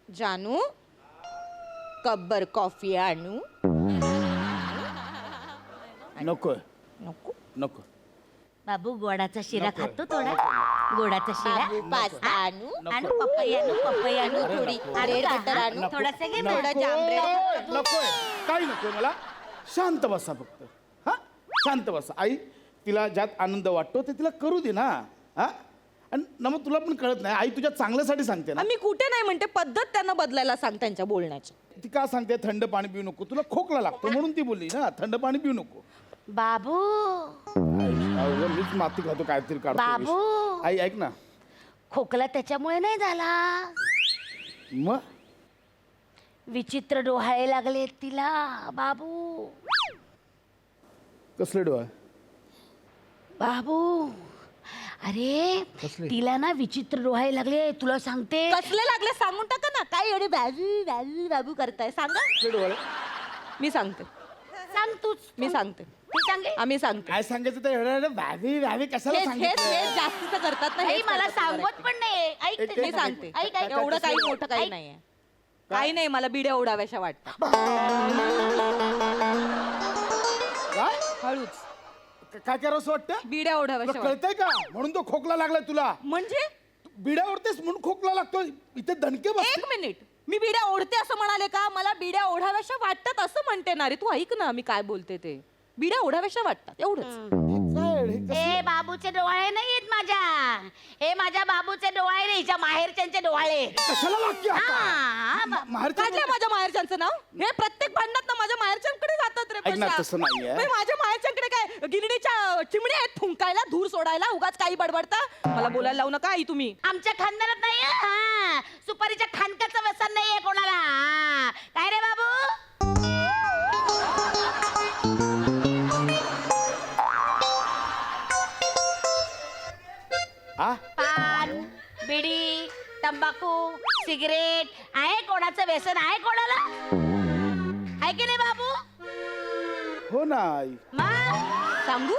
जानू कब्बर कॉफी आणू. नको नको. नको बाबू गोडाचा शिरा खातो थोडा. गोडाचा शिरा. पास्ता आणू. आणू पपई आणू, पपई आणू थोडी. ब्रेड बटर आणू. नको. थोडासा घे नको. थोडा जाम ब्रेड. नकोय काही नकोय मला. शांत बसा फक्त. हा शांत बसा. आई तिला ज्यात आनंद वाटतो ते तिला करू दे ना. हा आणि ना मग तुला पण कळत नाही, आई तुझ्या चांगल्यासाठी सांगते ना. मी कुठे नाही म्हणते, पद्धत त्यांना बदलायला सांग त्यांच्या बोलण्याची. ती का सांगते थंड पाणी पिऊ नको, तुला खोकला लागतो म्हणून ती बोलली ना थंड पाणी पिऊ नको. बाबू अहो, मीच माती खातो काहीतरी काढतो बाबू. विष. आई ऐक ना. खोकला त्याच्यामुळे नाही झाला, मग विचित्र डोहाळे लागले तिला बाबू. कसले डोळा. बाबू अरे तिला ना विचित्र डोहाळे लागले, तुला सांगते. कसले लागले सांगून टाका ना. काय एवढे बाबू बाबू बाबू करताय सांगा. कसले डोळे. मी सांगते, सांग तूच. मी सांगते, ती सांगे. आम्ही सांगते. काय सांगायचं ते एवढं भाभी भाभी कशाला हेच हेच सांगितलं. हेच जास्तीचं करतात ना. आई हेच मला करतात सांगत बरं. पण नाही. ऐक एक- ते. मी सांगते. ऐक ऐक. एवढं काही मोठं काही ऐक. नाहीये. काही नाही, मला बिड्या ओढाव्याशा वाटतात. काय हळूच काय करावं असं वाटतं. बिड्या तुला ओढाव्याशा वाटतात. कळतंय का म्हणून तो खोकला लागलाय तुला. म्हणजे बिड्या ओढतेस म्हणून खोकला लागतो. इथे दणके बस. एक मिनिट, मी बिड्या ओढते असं म्हणाले का? मला बिड्या ओढाव्याशा वाटतात असं म्हणते ना रे. तू ऐक ना मी काय बोलते ते. बिड्या ओढाव्याशा वाटतात एवढंच. हे बाबूचे डोळे नाही आहेत माझ्या. हे माझ्या बाबूचे डोळे नाही, हिच्या माहेरच्यांचे डोळे. कशाला वाक्य आता? हा, माहेरचं काढलं माझ्या माहेरच्यांचं नाव. हे प्रत्येक भांडणात ना माझ्या माहेरच्यांकडे जातात रे ऐक ना, पैसा. तसं नाहीये. म्हणजे माझ्या माहेरच्यांकडे काय गिरणीच्या चिमण्या आहेत फुंकायला, धूर सोडायला, उगाच काही बडबडता. मला बोलायला लावू नका आई तुम्ही. आमच्या खानदारात नाही हा. सुपारीच्या खानकाचं व्यसन नाहीये कोणाला. हा. काय रे बाबू. हा पान, बिडी, तंबाखू, सिगरेट आहे कोणाचं व्यसन आहे कोणाला? आहे की नाही बाबू? हो ना आई. मग सांगू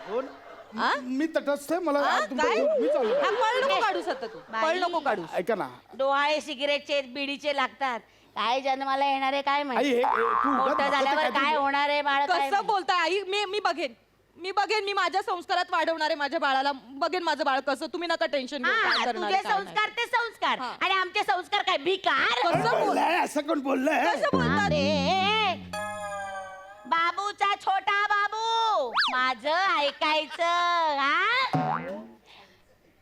हो ना. मी तटस्थ आहे. मला हा? तुमचं काय? मी चालू. हा, पळ नको काढूस आता तू. पळ नको काढूस. ऐका ना डोहाळे सिगरेटचे बिडीचे लागतात. काय जन्माला येणार आहे काय आई माहिती. हे तू उगाच मोठं झाल्यावर काहीतरी काय होणार आहे बाळ काय कसं माहिती. बोलताय आई? मी बघेन, मी बघेन. मी माझ्या संस्कारात वाढवणार आहे माझ्या बाळाला. बघेन माझं बाळ कसं. तुम्ही नका टेन्शन घेऊ. काय हा, करणार तुझे आहे, काय नाही. संस्कार ते संस्कार हा. आणि आमचे संस्कार काय भिकार. कसं बोल- बोललंय असं कोण बोललंय. कसं बोलतात? अरे बाबूचा छोटा बाबू माझं ऐकायचं. हा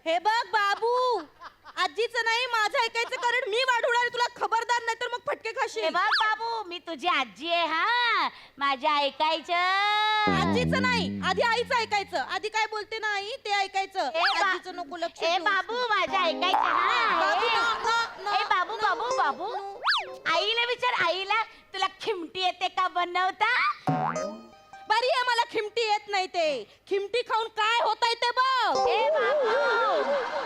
हे बघ बाबू, आजीचं नाही माझं ऐकायचं, कारण मी वाढवणार आहे तुला. खबरदार नाही तर मग फटके हे खाशील. बघ बाबू मी तुझी आजी आहे. हा माझ्या ऐकायचं. आजीचं नाही, आधी आईचं ऐकायचं. आधी काय बोलते ना आई ते ऐकायचं. आजीचं नको लक्ष ए देऊस बाबू तू. माझ्या ऐकायचं. हा बाबू, ए. ना, ना, ए बाबू ना, बाबू बाबू आईला विचार. आईला तुला खिमटी येते का बनवता. बरी आहे, मला खिमटी येत नाही ते. खिमटी खाऊन काय होतंय ते बघ. ए बाबू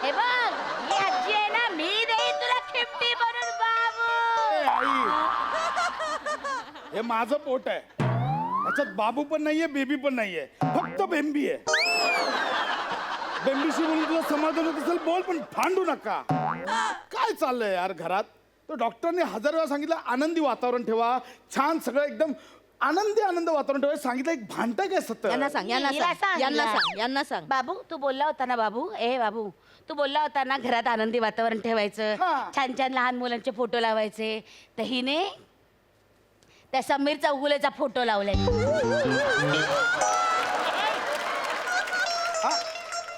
हे बघ ही आजी आहे ना, मी देईन तुला खिमटी बनून बाबू. आई हे माझं पोट आहे. याच्यात बाबू पण नाहीये बेबी पण नाहीये, फक्त बेंबी आहे. बेंबीशी बोलून तुला समाधान होत असेल बोल, पण भांडू नका. काय चाललंय यार घरात. तो डॉक्टरने 1000 वेळा सांगितलं आनंदी वातावरण ठेवा, छान सगळं एकदम आनंद वातावरण ठेवा. सांगितलं एक भांडत काय सतत. यांना सांग, यांना हिला सांग, सांग, यांना हिला. सांग, यांना सांग. बाबू तू बोलला होता ना बाबू. ए बाबू तू बोलला होता ना घरात आनंदी वातावरण ठेवायचं, हा. छान छान लहान मुलांचे फोटो लावायचे, तर हिने त्या समीर चौगुलेचा फोटो लावलाय.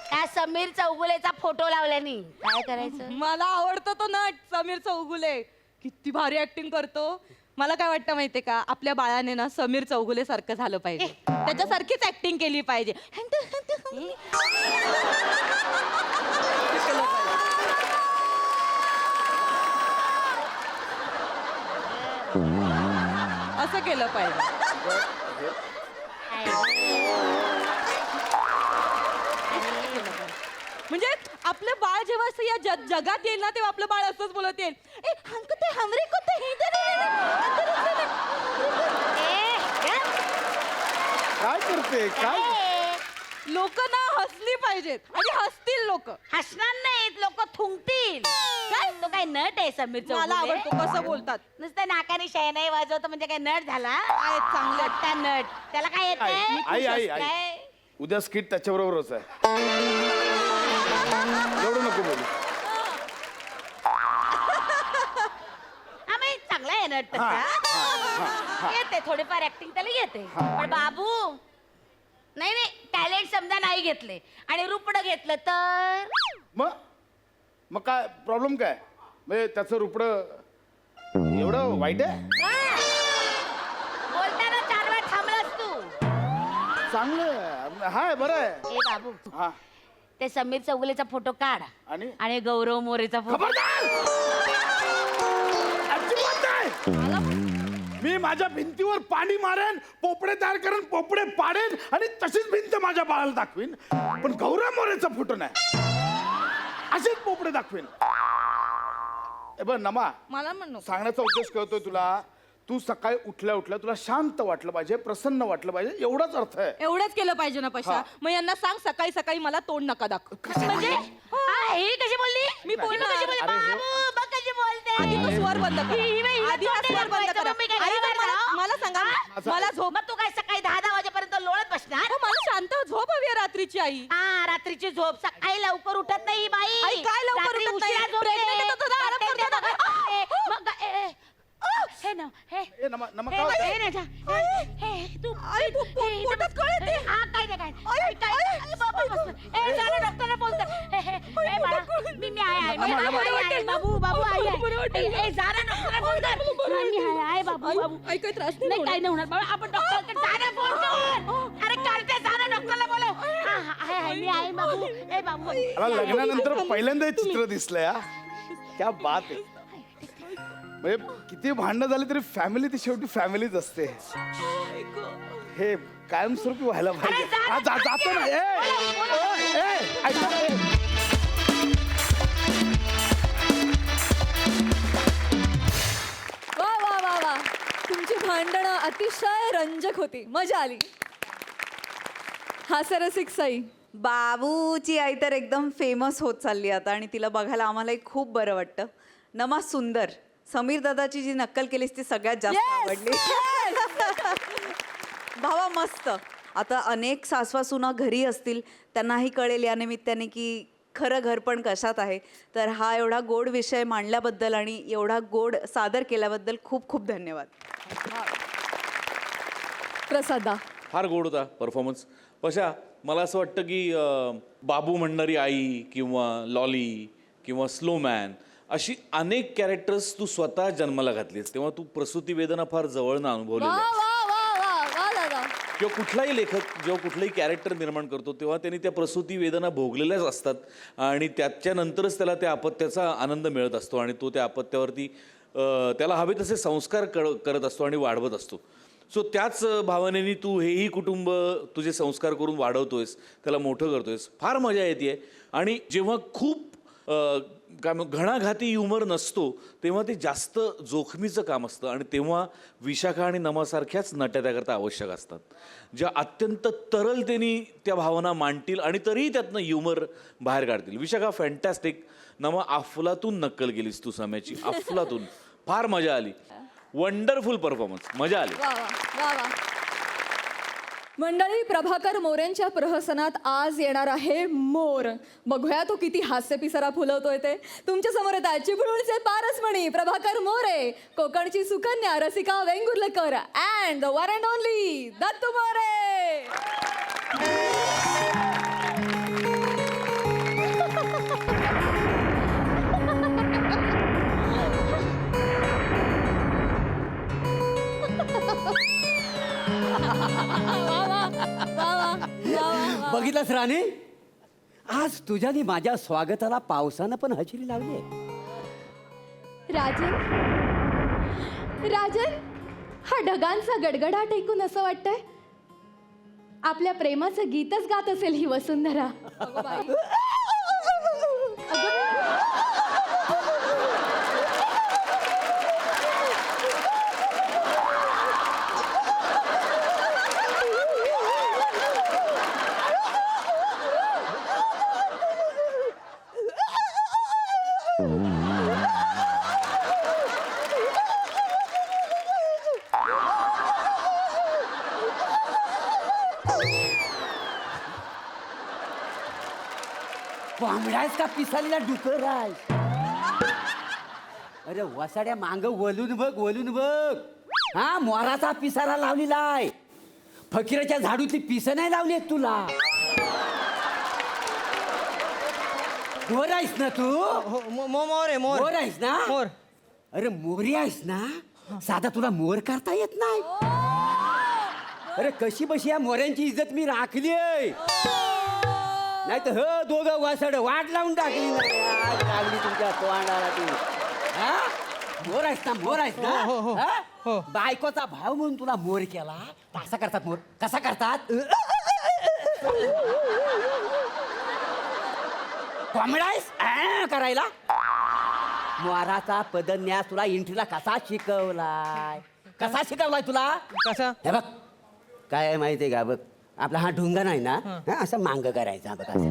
त्या समीर चौगुलेचा फोटो लावल्यानी काय करायचं? मला आवडतो तो नट समीर चौगुले, किती भारी ऍक्टिंग करतो. मला काय वाटतं माहितीये का, आपल्या बाळाने ना समीर चौगुले सारखं झालं पाहिजे, त्याच्यासारखीच ऍक्टिंग केली पाहिजे. असं केलं पाहिजे. म्हणजे आपलं बाळ जेव्हा असं या जगात येईल ना, तेव्हा आपलं बाळ असंच बोलत येईल, ए हंक ते हमरे को ते हे दे दे. काय करते काय लोक ना हसली पाहिजेत आणि हसतील लोक. हसणार नाहीत लोक, थुंकतील. काय तो काय नट आहे समीर मला चौगुले? आवडतो कसं बोलतात. नुसतं नाकाने शहनाई वाजवतो म्हणजे काय नट झाला? आहेत चांगले. त्या नट त्याला काय येते? आई उद्या स्किट त्याच्याबरोबरच आहे. एवढं नको बोलू. आम्ही चांगला आहे नट तसा. येते थोडीफार ऍक्टिंग त्याला येते, पण बाबू नाही नाही टॅलेंट समजा नाही घेतले आणि रुपडं घेतलं तर मग काय प्रॉब्लेम काय म्हणजे त्याचं रुपडं एवढं वाईट आहे? बोलताना 4 वेळा थांबलास तू. चांगलं हाय बरं आहे. ए बाबू हा ते समीर चौगुलेचा फोटो काढ आणि आणि गौरव मोरेचा फोटो. अजिबात नाही. मी माझ्या भिंतीवर पाणी मारेन, पोपडे तयार करेन, पोपडे पाडेन आणि तशीच भिंत माझ्या बाळाला दाखवीन, पण गौरव मोरेचा फोटो नाही. असेच पोपडे दाखवीन. ए बघ नमा, मला म्हणू सांगण्याचा उद्देश कळतोय तुला. तू सकाळी उठल्या उठल्या तुला शांत वाटलं पाहिजे, प्रसन्न वाटलं पाहिजे, एवढाच अर्थ आहे. एवढंच केलं पाहिजे ना पशा. हा. मग यांना सांग सकाळी सकाळी मला तोंड नका दाखव. म्हणजे ही कशी बोलली? मी बोलणार. कशी बोलली? अरे हे- बाबू, बघ कशी बोलते. आधी तो स्वर बंद करा. ही बाई, हिला आधी हा तोंड स्वर बंद दाखवायचं, करा. मग मी काय आई, घरी मला- जाणार? मला सांगा, हा? मला झोप. मग तू काय सकाळी 10 वाजेपर्यंत लोळत बसणार? अहो, मला शांत झोप हवी आहे रात्रीची आई. हा रात्रीची झोप. सकाळी लवकर उठत नाही ही बाई. आई, काय लवकर रात्री उठत नाही? उशिरा झोपते. Pregnant आहे तर तुझा आराम करते करतो ना. बघा. मग हे ना हे ए नमा नमा हे काय होतंय? हे ना जा. हे तू आई, पोटात कळ येते. हा काय नाही काय काय बाबा ए चला डॉक्टरला बोलतो. हे बाळा मी आहे बाबू बाबू आहे जा ना डॉक्टरला बोलतो. मी आहे बाबू बाबू आई, काही त्रास नाही नाही काय नाही होणार बाबा. आपण डॉक्टरकडे जा ना फोन कर. अरे काढते जा ना डॉक्टरला बोलव. आहे मी आहे बाबू. ए बाबू मला लग्नानंतर पहिल्यांदा हे चित्र दिसलंय. हा क्या बात आहे. म्हणजे किती भांडणं झाली तरी फॅमिली ती शेवटी फॅमिलीच असते. हे कायमस्वरूपी व्हायला पाहिजे. हा, जातो ना. ऐका, वा वा वा वा, तुमची भांडणं अतिशय रंजक होती, मजा आली. हास्यरसिक साई, बाबूची आई तर एकदम फेमस होत चालली आता आणि तिला बघायला आम्हालाही खूप बरं वाटतं. नमा सुंदर. समीर दादाची जी नक्कल केलीस ती सगळ्यात जास्त आवडली. भावा मस्त. आता अनेक सासवा-सुना घरी असतील, त्यांनाही कळेल या निमित्ताने की खरं घर पण कशात आहे. तर हा एवढा गोड विषय मांडल्याबद्दल आणि एवढा गोड सादर केल्याबद्दल खूप खूप धन्यवाद. प्रसादा. फार गोड होता परफॉर्मन्स. पशा मला असं वाटतं की बाबू म्हणणारी आई किंवा लॉली किंवा स्लोमॅन अशी अनेक कॅरेक्टर्स तू स्वतः जन्माला घातलीस, तेव्हा तू प्रसूती वेदना फार जवळनं अनुभवलेल्या वा आहेत. वा वा वा वा दादा. किंवा कुठलाही लेखक जेव्हा कुठलंही कॅरेक्टर निर्माण करतो तेव्हा त्यांनी त्या प्रसूती वेदना भोगलेल्याच असतात आणि त्याच्यानंतरच त्याला त्या अपत्याचा आनंद मिळत असतो आणि तो त्या अपत्यावरती त्याला हवे तसे संस्कार करत असतो आणि वाढवत असतो. सो त्याच भावनेने तू हेही कुटुंब तुझे संस्कार करून वाढवतोयस, त्याला मोठं करतोयस. फार मजा येते. आणि जेव्हा खूप काय घणाघाती ह्युमर नसतो तेव्हा ते जास्त जोखमीचं काम असतं आणि तेव्हा विशाखा आणि नमासारख्याच नट्या त्याकरता आवश्यक असतात, ज्या अत्यंत तरलतेने त्या भावना मांडतील आणि तरीही त्यातनं ह्युमर बाहेर काढतील. विशाखा फॅन्टॅस्टिक. नमा अफलातून नक्कल केलीस तू सम्याची, अफलातून. फार मजा आली. वंडरफुल परफॉर्मन्स, मजा आली. वा वा वा वा. मंडळी, प्रभाकर मोरेंच्या प्रहसनात आज येणार आहे मोर. बघूया तो किती हास्य पिसारा फुलवतोय ते. तुमच्या समोर येतात चिपळूणचे पारसमणी प्रभाकर मोरे, कोकणची सुकन्या Rasika Vengurlekar and the one and only Dattu More. बघितलंस राणे, आज तुझ्यानी माझ्या स्वागताला पावसानं पण हजेरी लावली आहे. राजन, राजन, हा ढगांचा गडगडाट ऐकून असं वाटतंय आपल्या प्रेमाचं गीतच गात असेल ही वसुंधरा. अगं बाई, कोंबड्यास का पिसालीला डुकर आहे? अरे वसाड्या मांग वलून बघ. हा, मोराचा पिसारा लावलेला आहे. फकीराच्या झाडूतली पिसं नाही लावली आहेत तुला. मोर आहेस ना तू? मोर आहे मोर. मोर आहेस ना? मोर. अरे मोरी आहेस ना? साधा तुला मोर करता येत नाही? अरे कशी बशी या मोऱ्यांची इज्जत मी राखली आहे. नाही तर दोघं वासड वाट लावून टाकली लागली तुमच्या तोंडाला ती. हा? मोर आहेस ना? हा? बायकोचा भाव म्हणून तुला मोर केला. कसा करतात मोर? कसा करतात? कोंबडायस करायला? मोराचा पदन्यास तुला इंट्रीला कसा शिकवलाय? तुला? कसा? हे बघ, काय आहे माहितीये का? बघ, आपला हा ढुंगा नाही ना, हा, असं मांग करायचा बघ असं.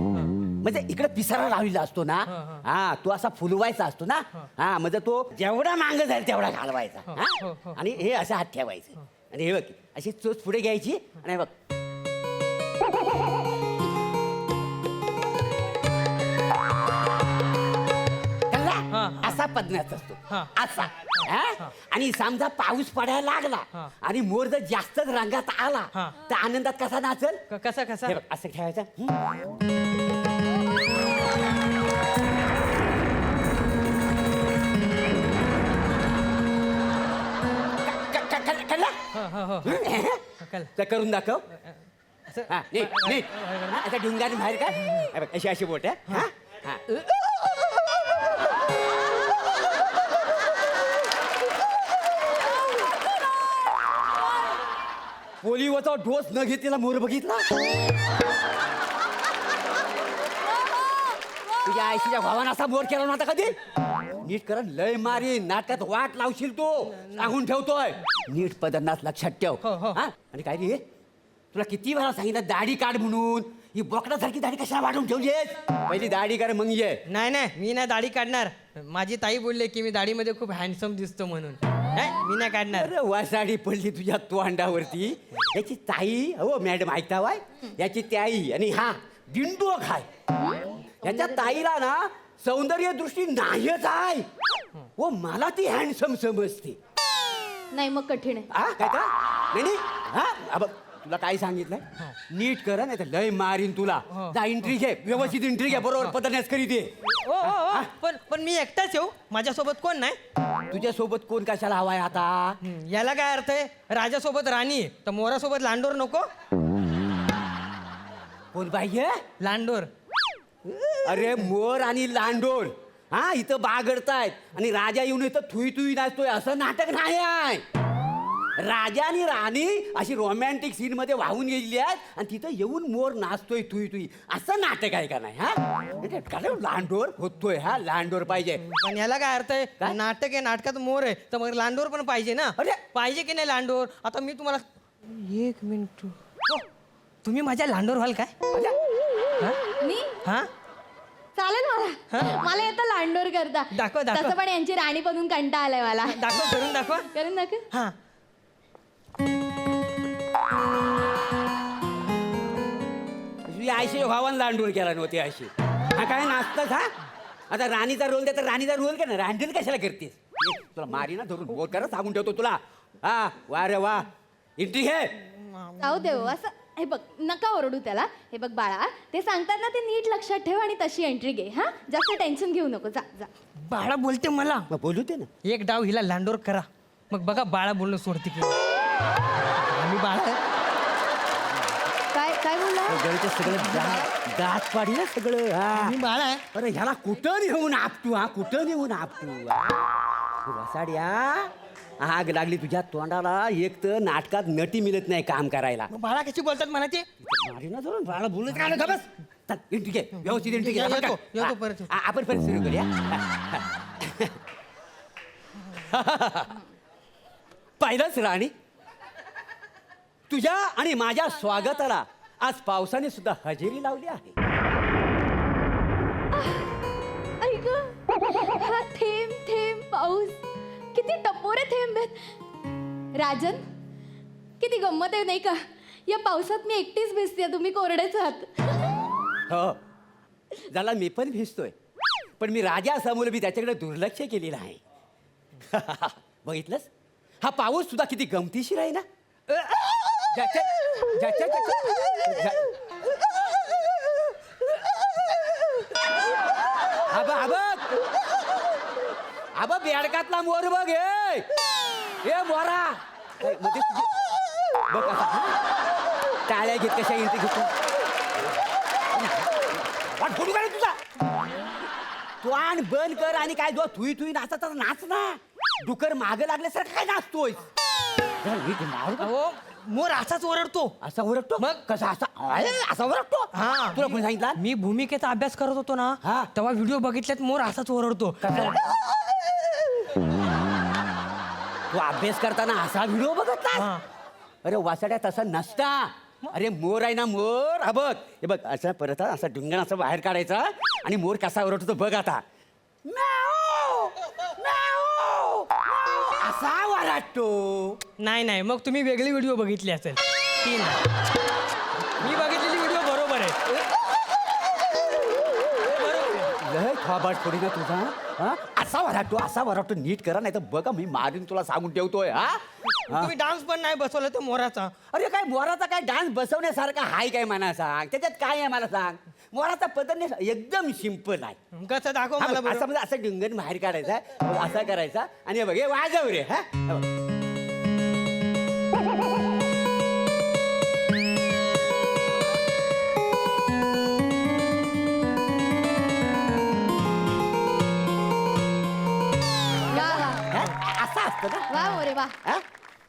म्हणजे इकडे पिसारा लावलेला असतो ना, हा, तो असा फुलवायचा असतो ना, हा, म्हणजे तो जेवढा मांग जाईल तेवढा घालवायचा. हा? आणि हे असं हात ठेवायचं आणि हे बघ अशी चोच पुढे घ्यायची आणि हे बघ असा पदन्यास असतो असा. हा? आणि समजा पाऊस पडायला लागला आणि मोर जर जास्तच रंगात आला तर आनंदात कसा नाचल? कसा हे बघ, असं ठेवायचं. तर करून दाखव. हा, नीट. हा, आता ढुंगाने बाहेर का? हे बघ, अशी बोट आहे. हा? हा. पोलिओचा डोस न घेतलेला मोर बघितला? तुझ्या आईशीच्या भावानं असा मोर केला नव्हता कधी? नीट कर, लय मारी नाटकात वाट लावशील तो, सांगून ठेवतोय. नीट पदन्यास लक्षात ठेव. हा? आणि काय रे, तुला किती वेळा सांगितलं दाढी काढ म्हणून? ही बोकडासारखी दाढी कशाला वाढवून ठेवलीस? पहिली दाढी कर मग ये. नाही, मी नाही दाढी काढणार. माझी ताई बोलले की मी दाढीमध्ये खूप हँडसम दिसतो म्हणून. नाही, मी नाही काढणार. अरे वासाडी पडली तुझ्या तोंडावरती. याची ताई, हो मॅडम ऐकता वाय, याची ताई आणि हा दिंडू खाय. याच्या ताईला ना सौंदर्य दृष्टी नाहीच आहे. हो, मला ती हँडसम समजते. नाही मग कठीण आहे. हा, काय का? नाही हा, बघ, तुला काय सांगितलंय? नीट कर, नाही तर लय मारीन तुला. जा एंट्री घे, व्यवस्थित एंट्री घे, बरोबर पदन्यास करी दे. पण मी एकटाच येऊ, माझ्यासोबत कोण नाही? तुझ्या सोबत कोण कशाला हवाय आता? याला काय अर्थ आहे? राजासोबत राणी आहे, तर मोरासोबत लांडोर नको? कोण पाहिजे? लांडोर. अरे मोर आणि लांडोर, हा, इथं बागडतायत आणि राजा येऊन इथं थुई नाचतोय असं नाटक नाही आहे. राजा आणि राणी अशी रोमॅन्टिक सीन मध्ये वाहून गेलेली आहेत आणि तिथं येऊन मोर नाचतोय थुई असं नाटक आहे का नाही? हा, लांडोर होतोय. हा, लांडोर पाहिजे. पण याला काय अर्थ आहे? नाटक आहे, नाटकात मोर आहे, तर मग लांडोर पण पाहिजे ना. अरे! पाहिजे की नाही लांडोर? आता मी तुम्हाला 1 मिनिट. तुम्ही माझ्या लांडोर व्हाल काय? मी हा, चालेल मला. मला येतं लांडोर करता. दाखव. तसं पण यांची राणी बनून कंटाळा आलाय मला. करून दाखवा. करून दाखव. हा. तुझी आयशी भावानं लांडून केला नव्हती अशी हा काय नाचतच हा आता राणीचा रोल दे तर राणीचा रोल का ना रांडील कशाला करतेस ये, तुला मारी ना धरून बोल करा सांगून ठेवतो तुला हा वा रे वा इंट्री घे जाऊ देव असं हे बघ नका ओरडू त्याला हे बघ बाळा ते सांगतात ना ते नीट लक्षात ठेव आणि तशी एंट्री घे हा जास्त टेन्शन घेऊ नको जा जा बाळा बोलते मला मग बोलू दे ना एक डाव हिला लांडोर करा मग बघा बाळा बोलणं सोडते की आम्ही बाळा काय काय बोलला गळीचं सगळं दात पाडी ना सगळं हा मी बाळा आहे अरे ह्याला कुठं नेऊन आपटू हा कुठं नेऊन आपटू वसाड्या आग लागली तुझ्या तोंडाला एक तर नाटकात नटी मिळत नाही काम करायला मग बाळा कशी बोलतात म्हणा ते मारी ना धरून बाळा बोलत काय ना बस चल एंट्री घे व्यवस्थित एंट्री घे येतो, येतो परत. आपण परत सुरू करूया पाहिलंच राणी तुझ्या आणि माझ्या स्वागताला आज पावसाने सुद्धा हजेरी लावली आहे ऐक हा थेंब थेंब पाऊस किती टपोरे थेंब आहेत राजन किती गंमत आहे नाही का या पावसात मी एकटीच भिजते तुम्ही कोरडेच आहात हो झाला मी पण भिजतोय पण मी राजा समोर मी त्याच्याकडे दुर्लक्ष केलेलं आहे बघितलंस हा पाऊस सुद्धा किती गमतीशीर आहे ना ज्याच्या ज्याच्या ज्याच्या आबा बेडकातला मोर बघ ए मोरा मध्ये बघ टाळ्या घेत कशा येते घेतो वाट फोडू काय तुझा तू आण बंद कर आणि काय जो थुई थुई नाचा तर नाच ना डुकर मागे लागल्यासारखं काय नाचतोय अहो मोर असाच ओरडतो असा ओरडतो मग कसा असा असा ओरडतो हा तुला कोणी सांगितलं मी भूमिकेचा अभ्यास करत होतो ना हा. तेव्हा व्हिडिओ बघितल्यात मोर असाच ओरडतो तू अभ्यास करताना असा व्हिडिओ बघतला हा. अरे वासाड्या तसा नसता अरे मोर आहे ना मोर हा बघ हे बघ असं परत असा ढुंगण असं बाहेर काढायचा आणि मोर कसा ओरडतो बघ आता म्याऊ, म्याऊ, म्याऊ, असा ओरडतो नाही नाही मग तुम्ही वेगळी व्हिडिओ बघितली असेल ती नाही मी बघितलेली व्हिडिओ बरोबर आहे लय खाबाट थोडी ना तुझा हा असा वराटतो नीट करा नाही तर बघा मी मारीन तुला सांगून ठेवतोय हा तुम्ही डान्स पण नाही बसवला तो मोराचा अरे काय मोराचा काय डान्स बसवण्यासारखा हाय काय मला सांग त्याच्यात काय आहे मला सांग मोराचा पद्धत एकदम सिंपल आहे कसं दाखव मला असं बरं. म्हणजे असं डिंगण बाहेर काढायचा असा करायचा आणि हे बघ हे वाजव रे हा हे बघ. वा वा हा? असं असतं ना वा मोरे वा हा?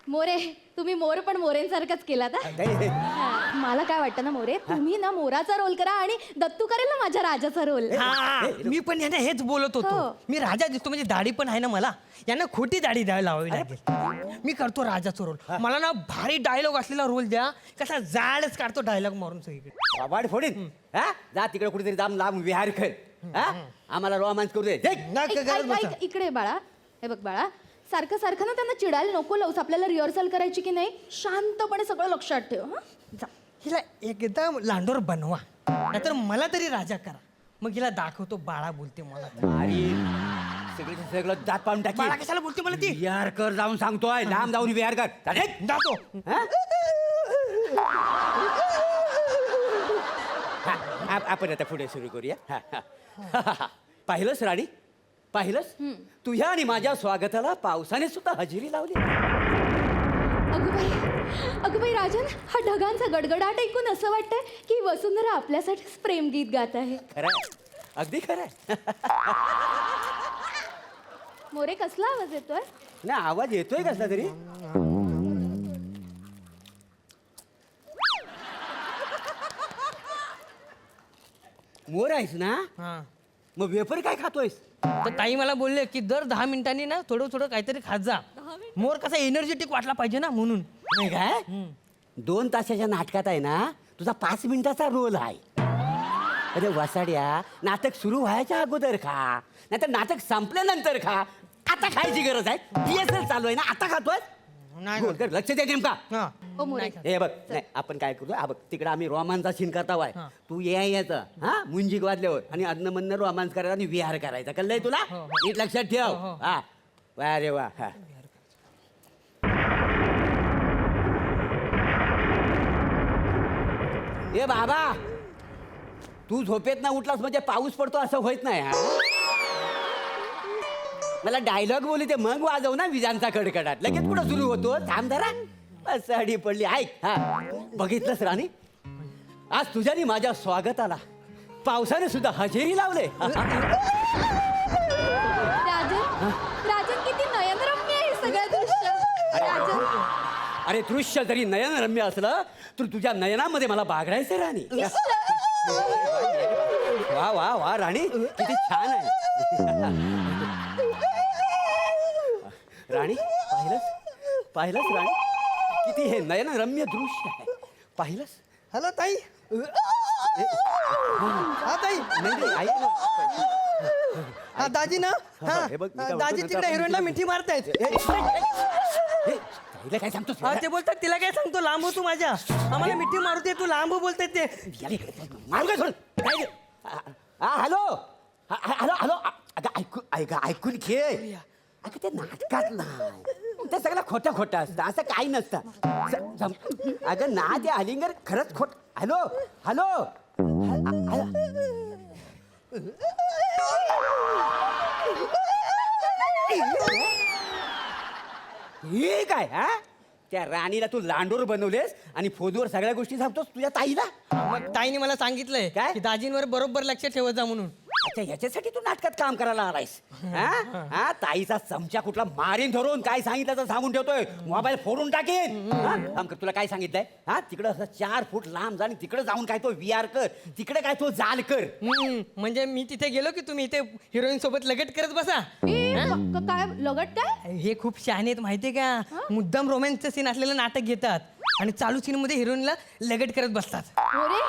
मोरे तुम्ही मोर पण मोरेंसारखंच केलात हा? नाही, हा, मला काय वाटतं ना मोरे तुम्ही ना मोराचा रोल करा आणि दत्तू करेल ना माझ्या राजाचा रोल हा, मी पण यांना हेच बोलत होतो हो. मी राजा दिसतो म्हणजे दाढी पण आहे ना मला यांना खोटी दाढी द्यावी लावावी लागेल मी करतो राजाचा रोल मला ना भारी डायलॉग असलेला रोल द्या कसा जाडच काढतो डायलॉग मारून सगळीकडे वाढ फोडीन हा जा तिकडे कुठेतरी जाम लांब विहार कर हा आम्हाला रोमांस करू दे देख. नाही का गरज बसा. इकडे बाळा हे बघ बाळा सारखं सारखं ना त्यांना चिडायला नको लावूस आपल्याला रिहर्सल करायची की नाही शांतपणे सगळं लक्षात ठेव हा जा हिला एकदा लांडोर बनवा नाहीतर मला तरी राजा करा मग हिला दाखवतो बाळा बोलते मला अरे सगळं दात पाडून टाकी बाळा कशाला बोलते मला ती विहार कर जाऊन सांगतोय लांब जाऊन विहार कर चालेल? जातो हा? हा, आपण आता पुढे सुरू करूया हा, हा. पाहिलंस राणी पाहिलंस तुझ्या आणि माझ्या स्वागताला पावसाने सुद्धा हजेरी लावली अगं बाई राजन हा ढगांचा गडगडाट ऐकून असं वाटतंय की वसुंधरा आपल्यासाठीच प्रेमगीत गात आहे खरंय अगदी खरंय मोरे कसला आवाज येतोय ना आवाज येतोय कसला तरी मोर आहेस ना हा मग वेपर काय खातोयस तर ताई मला बोलले की दर 10 मिनिटांनी ना थोडं थोडं काहीतरी खात जा मोर कसा एनर्जेटिक वाटला पाहिजे ना म्हणून नाही काय 2 तासाच्या नाटकात आहे ना तुझा 5 मिनिटाचा रोल आहे अरे वसाड्या नाटक सुरू व्हायच्या अगोदर खा नाहीतर नाटक संपल्यानंतर खा आता खायची गरज आहे PSL चालू आहे ना आता खातोय नाही Good, good. लक्ष दे नेमका हा. ओ मोरे नाही खात. हे बघ नाही आपण काय करू हा बघ तिकडे आम्ही रोमांचा सीन करता वाय हा. तू यायचं हा मुंजिक वाजल्यावर आणि अदनं मधनं रोमांस करायचा आणि विहार करायचा कळलंय तुला नीट लक्षात ठेव हा वा रे वा हा ए बाबा तू झोपेत ना उठलास म्हणजे पाऊस पडतो असं होत नाही हा मला डायलॉग बोलू ते मग वाजव ना विजांचा कडकडाट लगेच कुठं सुरू होतो थांब जरा साडी पडली ऐक हा बघितलंस राणी आज तुझ्यानी माझ्या स्वागताला पावसाने सुद्धा हजेरी लावले राजन राजन किती नयनरम्य आहे हे सगळं दृश्य राजन अरे दृश्य जरी नयनरम्य असलं तर तुझ्या नयनामध्ये मला बागडायचं राणी वा वा वा राणी किती छान आहे राणी पाहिलंस राणी किती हे नयनरम्य दृश्य आहे पाहिलंस हॅलो ताई हा ताई नाही नाही, ऐक ना. हा दाजी ना हा हे बघ, मी काय दाजी म्हणतो तिकडे नंतर हिरोईनला आपण मिठी मारतायत हे, ताईला काय सांगतोस हा ते बोलतात तिला काय सांगतो लांब हो तू माझ्या आम्हाला मिठी मारू दे तू लांब हो बोलतायत ते याला इकडे मारू काय सोड काय ते? हा हॅलो हॅलो हॅलो अगं ऐकून घे अगं ते नाटकात नाही ते सगळं खोटं असतं असं काही नसतं अगं ना ते अलिंगर खरंच खोट हॅलो हॅलो हे काय हा त्या राणीला तू लांडोर बनवलेस आणि फोनवर सगळ्या गोष्टी सांगतोस तुझ्या ताईला मग ताईने मला सांगितलंय काय? की दाजींवर बरोबर लक्ष ठेवत जा म्हणून अच्छा याच्यासाठी तू नाटकात काम करायला आलायस हा ताईचा चमचा कुठला मारीन धरून काय सांगितलं तर सांगून ठेवतोय मोबाईल फोडून टाकेन हा? थांब कर, तुला काय सांगितलंय हा तिकडं असं 4 फूट लांब जा आणि तिकडे जाऊन काय तो विहार कर तिकडे काय तो जाल कर म्हणजे मी तिथे गेलो की तुम्ही इथे हिरोईन सोबत लगट करत बसा काय लगट काय हे खूप शहाणे आहेत माहितीये का मुद्दाम रोमॅन्सचं सीन असलेलं नाटक घेतात आणि चालू सीन मध्ये हिरोईनला लगट करत बसतात मोरे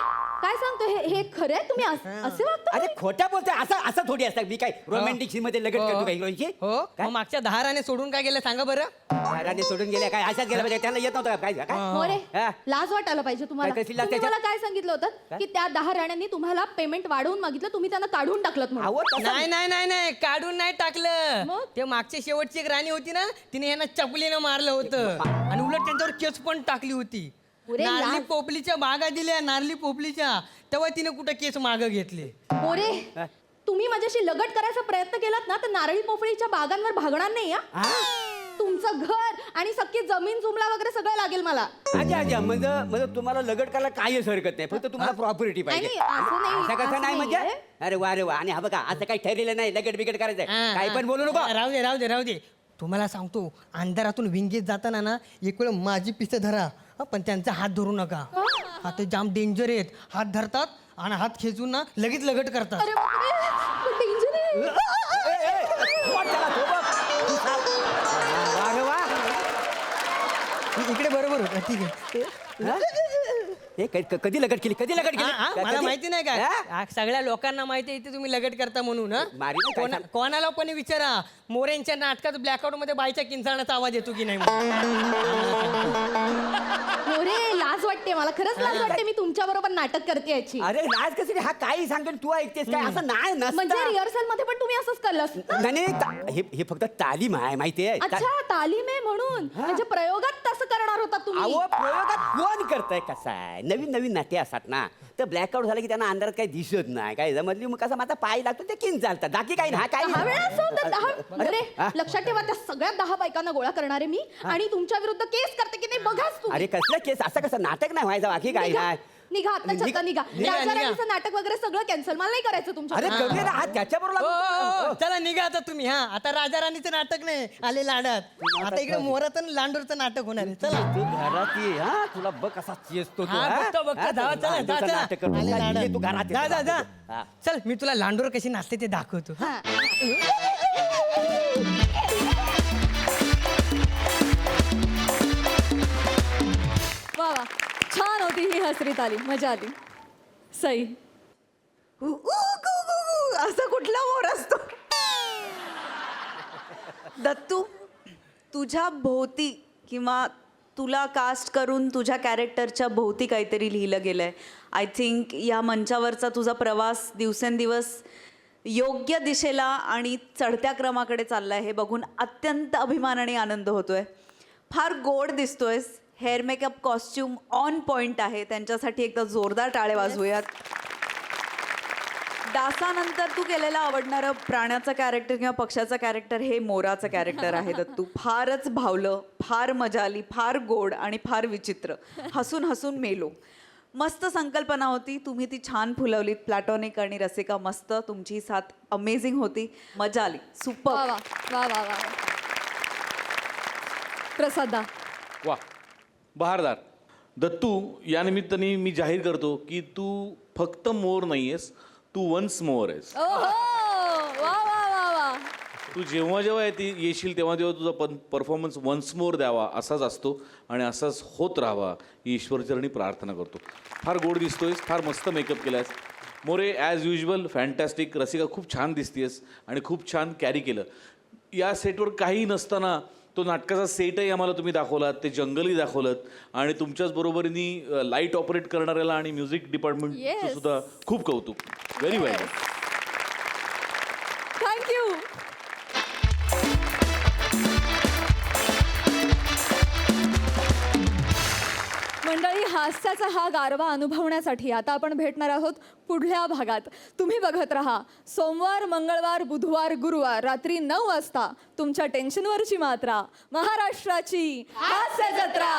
काय सांगतो हे खरं आहे तुम्ही असे वागता अरे खोट्या बोलतोय असं असं थोडी असतं मी काय रोमॅन्टिक सीन मध्ये लगट करतो का हिरोईनची हो काय? मग मागच्या 10 राणे सोडून काय गेलं सांगा बरं घराने सोडून गेल्या काय अशाच गेल्या पाहिजे त्यांना येत नव्हतं का? काय मोरे हा? लाज वाटायला पाहिजे तुम्हाला काय कसली लाज तुम्ही त्याच्यात? मला काय सांगितलं होतं की त्या 10 राण्यांनी तुम्हाला पेमेंट वाढवून मागितलं तुम्ही त्यांना काढून टाकलं म्हणून अहो, तसं नाही नाही नाही नाही काढून नाही टाकलं मग? ते मागच्या शेवटची एक राणी होती ना तिने यांना चपलीनं मारलं होतं आणि उलट त्यांच्यावर केस पण टाकली होती अरे नारली लाज- पोपलीच्या बागा दिल्या नारली पोपलीच्या तेव्हा तिने कुठं केस मागं घेतले मोरे तुम्ही माझ्याशी लगट करायचा प्रयत्न केलात ना तर नारळी पोफळीच्या बागांवर भागणार नाही हा तुमचं घर आणि सख्खी जमीन जुमला वगैरे सगळं लागेल मला अच्छा अच्छा म्हणजे तुम्हाला लगट करायला काहीच हरकत नाही फक्त तुम्हाला प्रॉपर्टी पाहिजे नाही, असं नाही, असं कसं असं नाही म्हणजे नाहीये. अरे वा रे वा आणि हा बघा असं काही ठरलेलं नाही लगट बिगट करायचंय हा, काही हा. पण बोलू नको राहू दे राहू दे राहू दे तुम्हाला सांगतो अंधारातून विंगीत जाताना ना एक वेळ माझी पिसे धरा हं, पण त्यांचा हात धरू नका हा ते जाम डेंजर आहेत हात धरतात आणि हात खेचून ना लगेच लगट करतात अरे बापरे, danger आहे. ए, ए, थोबाड त्याला, थोबाड. तू सांग. वा रे वा. इकडे बरोबर होतं ठीक आहे हा? हे कधी लगट केली कधी लगट हा, हा, केली मला माहिती नाही हा? का सगळ्या लोकांना माहिती आहे इथे तुम्ही लगट करता म्हणून हं? मारी ना काय सांग- कोणाला पण विचारा मोरेंच्या नाटकात ब्लॅकआउट मध्ये बायच्या किंचाळण्याचा आवाज येतो की नाही म्हणून. मोरे लाज वाटते मला खरंच लाज वाटते मी तुमच्या बरोबर नाटक करते याची अरे लाज कशी रे? हा काही सांगतो आणि तू ऐकतेस काय असं नाही म्हणजे नसतं रिहर्सल मध्ये पण तुम्ही असंच केलं नाही, नाही, हे फक्त तालीम आहे माहितीये अच्छा तालीम आहे म्हणून म्हणजे प्रयोगात तसं करणार होता तुम्ही अहो प्रयोगात कोण करताय कसा आहे नवीन नवीन नाटे असतात ना तर ब्लॅकआउट झालं की त्यांना अंधारात काही दिसत नाही काय जमतली मग कसा माझा पाय लागतो ते किन चालतात बाकी काही ना काय 10 वेळा असं होतं 10 मोरे हा? लक्षात ठेवा त्या सगळ्या 10 बायकांना गोळा करणारे मी आणि तुमच्या विरुद्ध केस करते की नाही बघाच तुम्ही अरे कसलं केस असं कसं नाटक नाही व्हायचं बाकी काही निघा नाही निघा आता छत्ता निघा निघा, राजा निघा. राणीचं नाटक वगैरे सगळं कॅन्सल मला नाही करायचं तुमच्या अरे कमी ना हा त्याच्याबरोबर ओ, ओ, लागून- ओ, चला निघा आता तुम्ही हा आता राजा राणीचं नाटक नाही आले लाडात आता इकडे मोराचं आणि लांडोरचं नाटक होणार आहे चला तू घरात ये हा तुला बघ कसा चेसतो तू हा, हा? बघतो बघतो हा, जा, तू चला, जा, लांडोचं चला. नाटक करतो. आले ये, लाडात. तू घरात ये, जा, जा, जा. हा. चल मी तुला लांडोर कशी नाचते ते दाखवतो हा. वा वा छान होती ही हसरीत आली मजा आली सई असा कुठला मोर असतो दत्तू तुझ्या भोवती किंवा तुला कास्ट करून तुझ्या कॅरेक्टरच्या भोवती काहीतरी लिहिलं गेलं आहे. आय थिंक या मंचावरचा तुझा प्रवास दिवसेंदिवस योग्य दिशेला आणि चढत्या क्रमाकडे चालला आहे हे बघून अत्यंत अभिमान आणि आनंद होतोय. फार गोड दिसतोयस. Hair makeup costume on point आहे. त्यांच्यासाठी एकदा जोरदार टाळे वाजवूयात. डासानंतर तू केलेलं आवडणारं प्राण्याचं कॅरेक्टर किंवा पक्षाचं कॅरेक्टर हे मोराचं कॅरेक्टर आहे दत्तू. फारच भावलं, फार मजा आली, फार गोड आणि फार विचित्र. हसून हसून मेलो. मस्त संकल्पना होती. तुम्ही ती छान फुलवलीत. प्लॅटॉनिक आणि रसिका मस्त. तुमची ही साथ अमेझिंग होती. मजा आली. वा सुपर. वा वा वा वा. प्रसादा. वा बहारदार. दत्तू, या निमित्ताने मी जाहीर करतो की तू फक्त मोर नाहीयेस, तू वन्स मोर आहेस. ओहो वा वा वा वा. तू जेव्हा जेव्हा येशील तेव्हा तेव्हा तुझा परफॉर्मन्स वन्स मोर द्यावा असाच असतो आणि असाच होत राहावा ही ईश्वरचरणी प्रार्थना करतो. फार गोड दिसतोयस, फार मस्त मेकअप केलास. More as usual fantastic. Rasika खूप छान दिसतेस आणि खूप छान कॅरी केलं. या सेटवर काही नसताना तो नाटकाचा सेटही आम्हाला तुम्ही दाखवलात, ते जंगलही दाखवलं आणि तुमच्याच बरोबरीने लाईट ऑपरेट करणाऱ्याला आणि म्युझिक डिपार्टमेंटचं Yes. सुद्धा खूप कौतुक. व्हेरी वेल. थँक्यू. मंडळी, हास्याचा हा गारवा अनुभवण्यासाठी आता आपण भेटणार आहोत पुढल्या भागात. तुम्ही बघत राहा सोमवार, मंगळवार, बुधवार, गुरुवार रात्री 9 वाजता तुमच्या टेन्शनवरची मात्रा, महाराष्ट्राची हास्य जत्रा.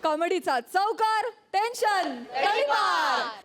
कॉमेडीचा चौकार, टेन्शन तडीपार.